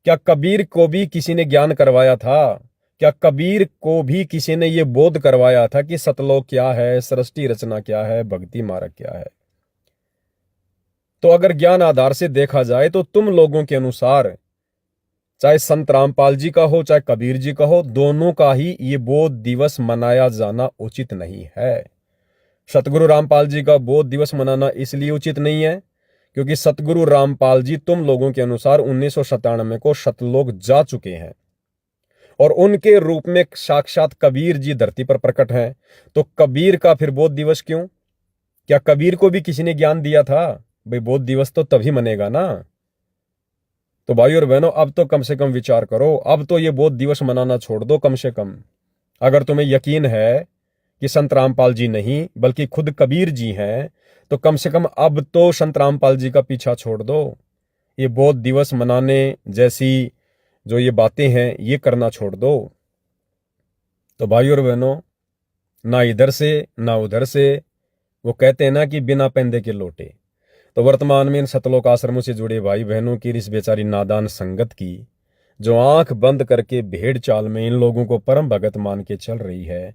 [SPEAKER 1] क्या कबीर को भी किसी ने ज्ञान करवाया था? क्या कबीर को भी किसी ने यह बोध करवाया था कि सतलोक क्या है, सृष्टि रचना क्या है, भक्ति मार्ग क्या है? तो अगर ज्ञान आधार से देखा जाए तो तुम लोगों के अनुसार चाहे संत रामपाल जी का हो चाहे कबीर जी का हो, दोनों का ही ये बोध दिवस मनाया जाना उचित नहीं है। सतगुरु रामपाल जी का बोध दिवस मनाना इसलिए उचित नहीं है क्योंकि सतगुरु रामपाल जी तुम लोगों के अनुसार 1997 को सतलोक जा चुके हैं और उनके रूप में साक्षात कबीर जी धरती पर प्रकट हैं। तो कबीर का फिर बोध दिवस क्यों? क्या कबीर को भी किसी ने ज्ञान दिया था? भाई बोध दिवस तो तभी मनेगा ना। तो भाई और बहनों, अब तो कम से कम विचार करो, अब तो ये बोध दिवस मनाना छोड़ दो कम से कम। अगर तुम्हें यकीन है कि संत रामपाल जी नहीं बल्कि खुद कबीर जी हैं, तो कम से कम अब तो संत रामपाल जी का पीछा छोड़ दो। ये बोध दिवस मनाने जैसी जो ये बातें हैं ये करना छोड़ दो। तो भाई और बहनों, ना इधर से ना उधर से, वो कहते हैं ना कि बिना पैंदे के लोटे। तो वर्तमान में इन सतलोक आश्रमों से जुड़े भाई बहनों की इस बेचारी नादान संगत की, जो आंख बंद करके भेड़ चाल में इन लोगों को परम भगत मान के चल रही है,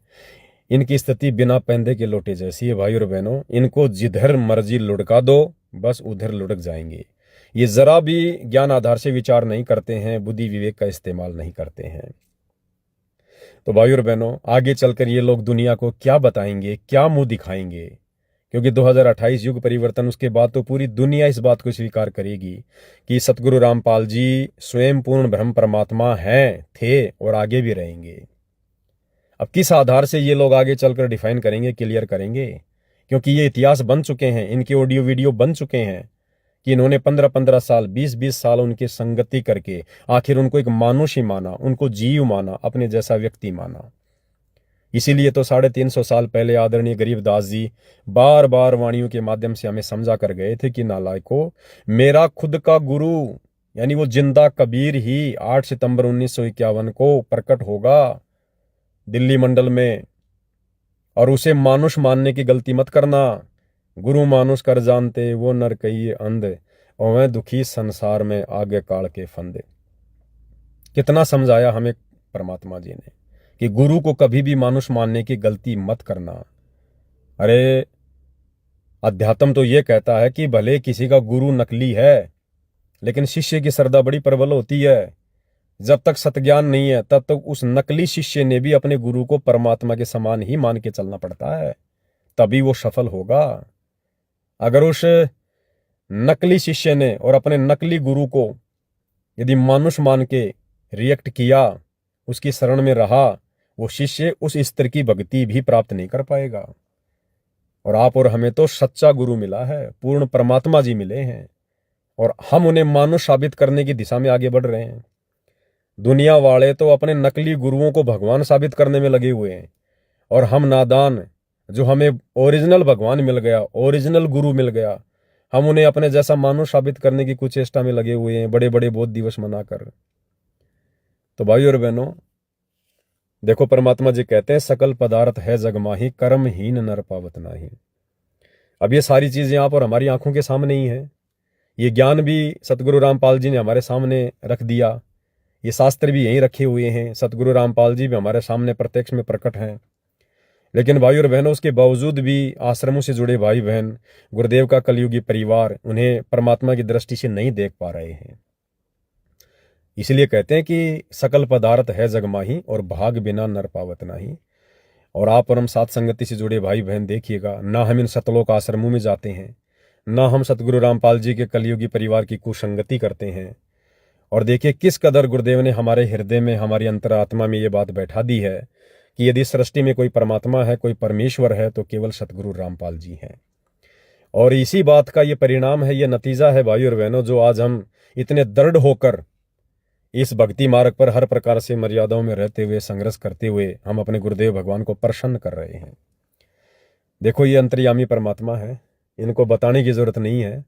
[SPEAKER 1] इनकी स्थिति बिना पैंदे के लोटे जैसी है। भाई और बहनों, इनको जिधर मर्जी लुढ़का दो, बस उधर लुढ़क जाएंगे। ये जरा भी ज्ञान आधार से विचार नहीं करते हैं, बुद्धि विवेक का इस्तेमाल नहीं करते हैं। तो भाई और बहनों, आगे चलकर ये लोग दुनिया को क्या बताएंगे, क्या मुंह दिखाएंगे? क्योंकि 2028 युग परिवर्तन, उसके बाद तो पूरी दुनिया इस बात को स्वीकार करेगी कि सतगुरु रामपाल जी स्वयं पूर्ण ब्रह्म परमात्मा हैं, थे और आगे भी रहेंगे। अब किस आधार से ये लोग आगे चलकर डिफाइन करेंगे, क्लियर करेंगे, क्योंकि ये इतिहास बन चुके हैं, इनके ऑडियो वीडियो बन चुके हैं कि इन्होंने 15-15 साल 20-20 साल उनकी संगति करके आखिर उनको एक मानुष ही माना, उनको जीव माना, अपने जैसा व्यक्ति माना। इसीलिए तो 350 साल पहले आदरणीय गरीबदास जी बार बार वाणियों के माध्यम से हमें समझा कर गए थे कि नालायको, मेरा खुद का गुरु यानी वो जिंदा कबीर ही 8 सितंबर 1951 को प्रकट होगा दिल्ली मंडल में, और उसे मानुष मानने की गलती मत करना। गुरु मानुष कर जानते वो नर कहिए अंध, और वह दुखी संसार में आगे काल के फंदे। कितना समझाया हमें परमात्मा जी ने कि गुरु को कभी भी मानुष मानने की गलती मत करना। अरे अध्यात्म तो ये कहता है कि भले किसी का गुरु नकली है, लेकिन शिष्य की श्रद्धा बड़ी प्रबल होती है। जब तक सतज्ञान नहीं है तब तक उस नकली शिष्य ने भी अपने गुरु को परमात्मा के समान ही मान के चलना पड़ता है, तभी वो सफल होगा। अगर उस नकली शिष्य ने और अपने नकली गुरु को यदि मानुष मान के रिएक्ट किया, उसकी शरण में रहा, वो शिष्य उस स्तर की भक्ति भी प्राप्त नहीं कर पाएगा। और आप और हमें तो सच्चा गुरु मिला है, पूर्ण परमात्मा जी मिले हैं, और हम उन्हें मानुष साबित करने की दिशा में आगे बढ़ रहे हैं। दुनिया वाले तो अपने नकली गुरुओं को भगवान साबित करने में लगे हुए हैं, और हम नादान जो हमें ओरिजिनल भगवान मिल गया, ओरिजिनल गुरु मिल गया, हम उन्हें अपने जैसा मानुष साबित करने की कुछ चेष्टा में लगे हुए हैं, बड़े बड़े बोध दिवस मनाकर। तो भाई और बहनों, देखो परमात्मा जी कहते हैं सकल पदार्थ है जग माही, कर्महीन नर पावत नाही। अब ये सारी चीजें आप और हमारी आंखों के सामने ही है। ये ज्ञान भी सतगुरु रामपाल जी ने हमारे सामने रख दिया, ये शास्त्र भी यहीं रखे हुए हैं, सतगुरु रामपाल जी भी हमारे सामने प्रत्यक्ष में प्रकट हैं। लेकिन भाई और बहनों, उसके बावजूद भी आश्रमों से जुड़े भाई बहन, गुरुदेव का कलयुगी परिवार उन्हें परमात्मा की दृष्टि से नहीं देख पा रहे हैं। इसलिए कहते हैं कि सकल पदार्थ है जगमाही और भाग बिना नर पावत नाही। और आप और हम साथ संगति से जुड़े भाई बहन देखिएगा, ना हम इन सतलोक आश्रमों में जाते हैं, ना हम सतगुरु रामपाल जी के कलयुगी परिवार की कुसंगति करते हैं। और देखिए किस कदर गुरुदेव ने हमारे हृदय में, हमारी अंतरात्मा में ये बात बैठा दी है कि यदि सृष्टि में कोई परमात्मा है, कोई परमेश्वर है, तो केवल सतगुरु रामपाल जी हैं। और इसी बात का ये परिणाम है, ये नतीजा है भाई और बहनों, जो आज हम इतने दृढ़ होकर इस भक्ति मार्ग पर हर प्रकार से मर्यादाओं में रहते हुए, संघर्ष करते हुए हम अपने गुरुदेव भगवान को प्रसन्न कर रहे हैं। देखो ये अंतर्यामी परमात्मा है, इनको बताने की जरूरत नहीं है।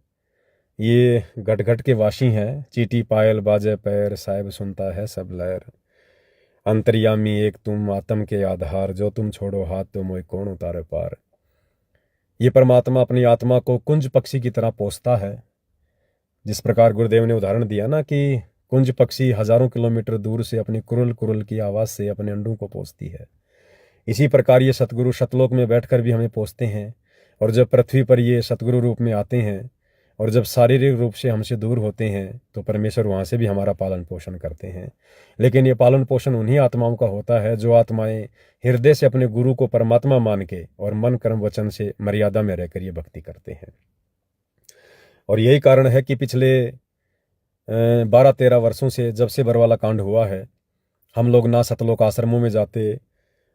[SPEAKER 1] ये घट घट के वासी हैं, चीटी पायल बाजे पैर, साहिब सुनता है सब लहर। अंतर्यामी एक तुम, आत्म के आधार, जो तुम छोड़ो हाथ तो मोय कौन उतारे पार। ये परमात्मा अपनी आत्मा को कुंज पक्षी की तरह पोसता है। जिस प्रकार गुरुदेव ने उदाहरण दिया ना कि कुंज पक्षी हजारों किलोमीटर दूर से अपनी कुरुल कुरुल की आवाज से अपने अंडों को पोसती है, इसी प्रकार ये सतगुरु सतलोक में बैठकर भी हमें पोसते हैं। और जब पृथ्वी पर ये सतगुरु रूप में आते हैं और जब शारीरिक रूप से हमसे दूर होते हैं, तो परमेश्वर वहाँ से भी हमारा पालन पोषण करते हैं। लेकिन ये पालन पोषण उन्हीं आत्माओं का होता है जो आत्माएं हृदय से अपने गुरु को परमात्मा मान के और मन कर्म वचन से मर्यादा में रहकर ये भक्ति करते हैं। और यही कारण है कि पिछले 12-13 वर्षों से जब से बरवाला कांड हुआ है, हम लोग ना सतलोक आश्रमों में जाते,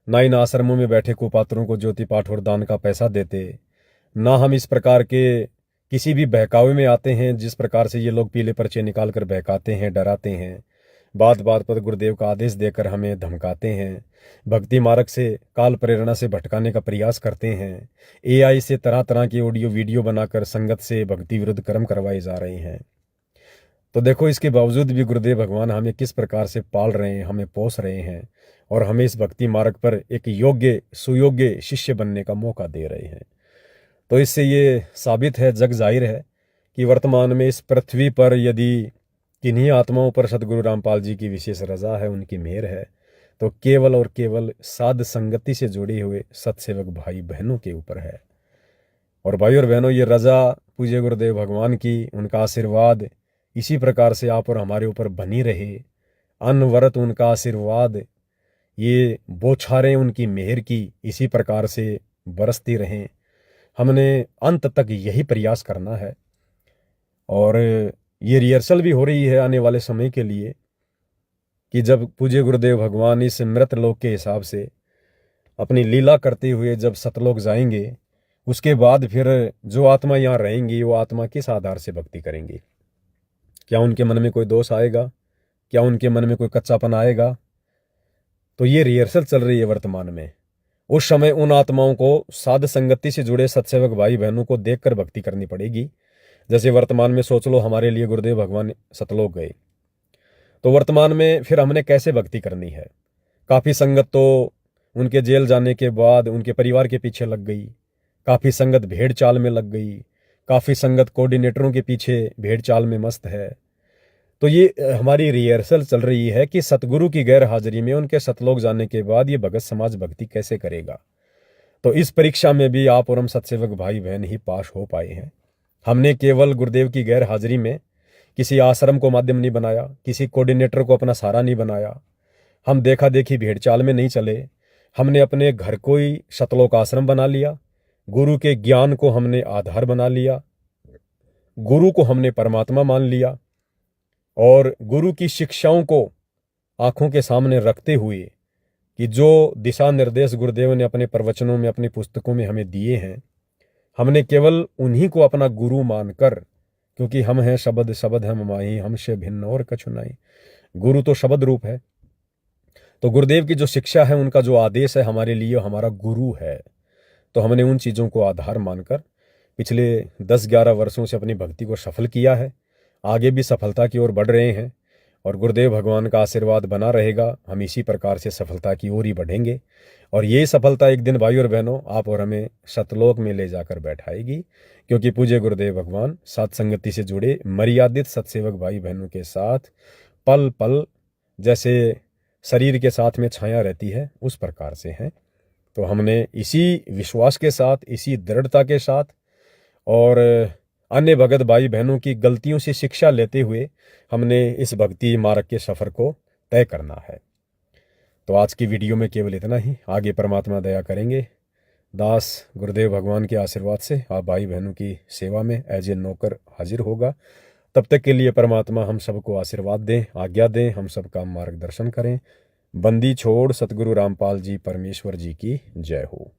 [SPEAKER 1] ना इन आश्रमों में बैठे कुपात्रों को ज्योति पाठ और दान का पैसा देते, ना हम इस प्रकार के किसी भी बहकावे में आते हैं जिस प्रकार से ये लोग पीले पर्चे निकाल कर बहकाते हैं, डराते हैं, बात बात पर गुरुदेव का आदेश देकर हमें धमकाते हैं, भक्ति मार्ग से काल प्रेरणा से भटकाने का प्रयास करते हैं, एआई से तरह तरह की ऑडियो वीडियो बनाकर संगत से भक्ति विरुद्ध कर्म करवाए जा रहे हैं। तो देखो इसके बावजूद भी गुरुदेव भगवान हमें किस प्रकार से पाल रहे हैं, हमें पोस रहे हैं और हमें इस भक्ति मार्ग पर एक योग्य सुयोग्य शिष्य बनने का मौका दे रहे हैं। तो इससे ये साबित है, जग जाहिर है कि वर्तमान में इस पृथ्वी पर यदि किन्हीं आत्माओं पर सतगुरु रामपाल जी की विशेष रजा है, उनकी मेहर है, तो केवल और केवल साध संगति से जुड़े हुए सत्सेवक भाई बहनों के ऊपर है। और भाई और बहनों, ये रजा पूज्य गुरुदेव भगवान की, उनका आशीर्वाद इसी प्रकार से आप और हमारे ऊपर बनी रहे। अनवरत उनका आशीर्वाद, ये बौछारें उनकी मेहर की इसी प्रकार से बरसती रहें। हमने अंत तक यही प्रयास करना है। और ये रिहर्सल भी हो रही है आने वाले समय के लिए कि जब पूज्य गुरुदेव भगवान इस मृत लोक के हिसाब से अपनी लीला करते हुए जब सतलोक जाएंगे, उसके बाद फिर जो आत्मा यहाँ रहेंगी वो आत्मा किस आधार से भक्ति करेंगी? क्या उनके मन में कोई दोष आएगा? क्या उनके मन में कोई कच्चापन आएगा? तो ये रिहर्सल चल रही है वर्तमान में। उस समय उन आत्माओं को साध संगति से जुड़े सत्सेवक भाई बहनों को देखकर भक्ति करनी पड़ेगी। जैसे वर्तमान में सोच लो, हमारे लिए गुरुदेव भगवान सतलोक गए, तो वर्तमान में फिर हमने कैसे भक्ति करनी है? काफ़ी संगत तो उनके जेल जाने के बाद उनके परिवार के पीछे लग गई, काफ़ी संगत भेड़ चाल में लग गई, काफ़ी संगत कोऑर्डिनेटरों के पीछे भेड़ चाल में मस्त है। तो ये हमारी रिहर्सल चल रही है कि सतगुरु की गैर हाजिरी में उनके सतलोक जाने के बाद ये भगत समाज भक्ति कैसे करेगा। तो इस परीक्षा में भी आप और हम सत्सेवक भाई बहन ही पास हो पाए हैं। हमने केवल गुरुदेव की गैर हाजिरी में किसी आश्रम को माध्यम नहीं बनाया, किसी कोऑर्डिनेटर को अपना सहारा नहीं बनाया, हम देखा देखी भेड़ चाल में नहीं चले। हमने अपने घर को ही सतलोक आश्रम बना लिया, गुरु के ज्ञान को हमने आधार बना लिया, गुरु को हमने परमात्मा मान लिया और गुरु की शिक्षाओं को आंखों के सामने रखते हुए कि जो दिशा निर्देश गुरुदेव ने अपने प्रवचनों में, अपनी पुस्तकों में हमें दिए हैं, हमने केवल उन्हीं को अपना गुरु मानकर, क्योंकि हम हैं शब्द, शब्द हम माही, हमसे भिन्न और कछु नहीं। गुरु तो शब्द रूप है। तो गुरुदेव की जो शिक्षा है, उनका जो आदेश है, हमारे लिए हमारा गुरु है। तो हमने उन चीज़ों को आधार मानकर पिछले 10-11 वर्षों से अपनी भक्ति को सफल किया है। आगे भी सफलता की ओर बढ़ रहे हैं और गुरुदेव भगवान का आशीर्वाद बना रहेगा। हम इसी प्रकार से सफलता की ओर ही बढ़ेंगे और ये सफलता एक दिन भाई और बहनों आप और हमें सतलोक में ले जाकर बैठाएगी, क्योंकि पूज्य गुरुदेव भगवान साथ संगति से जुड़े मर्यादित सत्सेवक भाई बहनों के साथ पल पल जैसे शरीर के साथ में छाया रहती है, उस प्रकार से हैं। तो हमने इसी विश्वास के साथ, इसी दृढ़ता के साथ और अन्य भगत भाई बहनों की गलतियों से शिक्षा लेते हुए हमने इस भक्ति मार्ग के सफ़र को तय करना है। तो आज की वीडियो में केवल इतना ही। आगे परमात्मा दया करेंगे। दास गुरुदेव भगवान के आशीर्वाद से आप भाई बहनों की सेवा में एज ए नौकर हाजिर होगा। तब तक के लिए परमात्मा हम सबको आशीर्वाद दें, आज्ञा दें, हम सबका मार्गदर्शन करें। बंदी छोड़ सतगुरु रामपाल जी परमेश्वर जी की जय हो।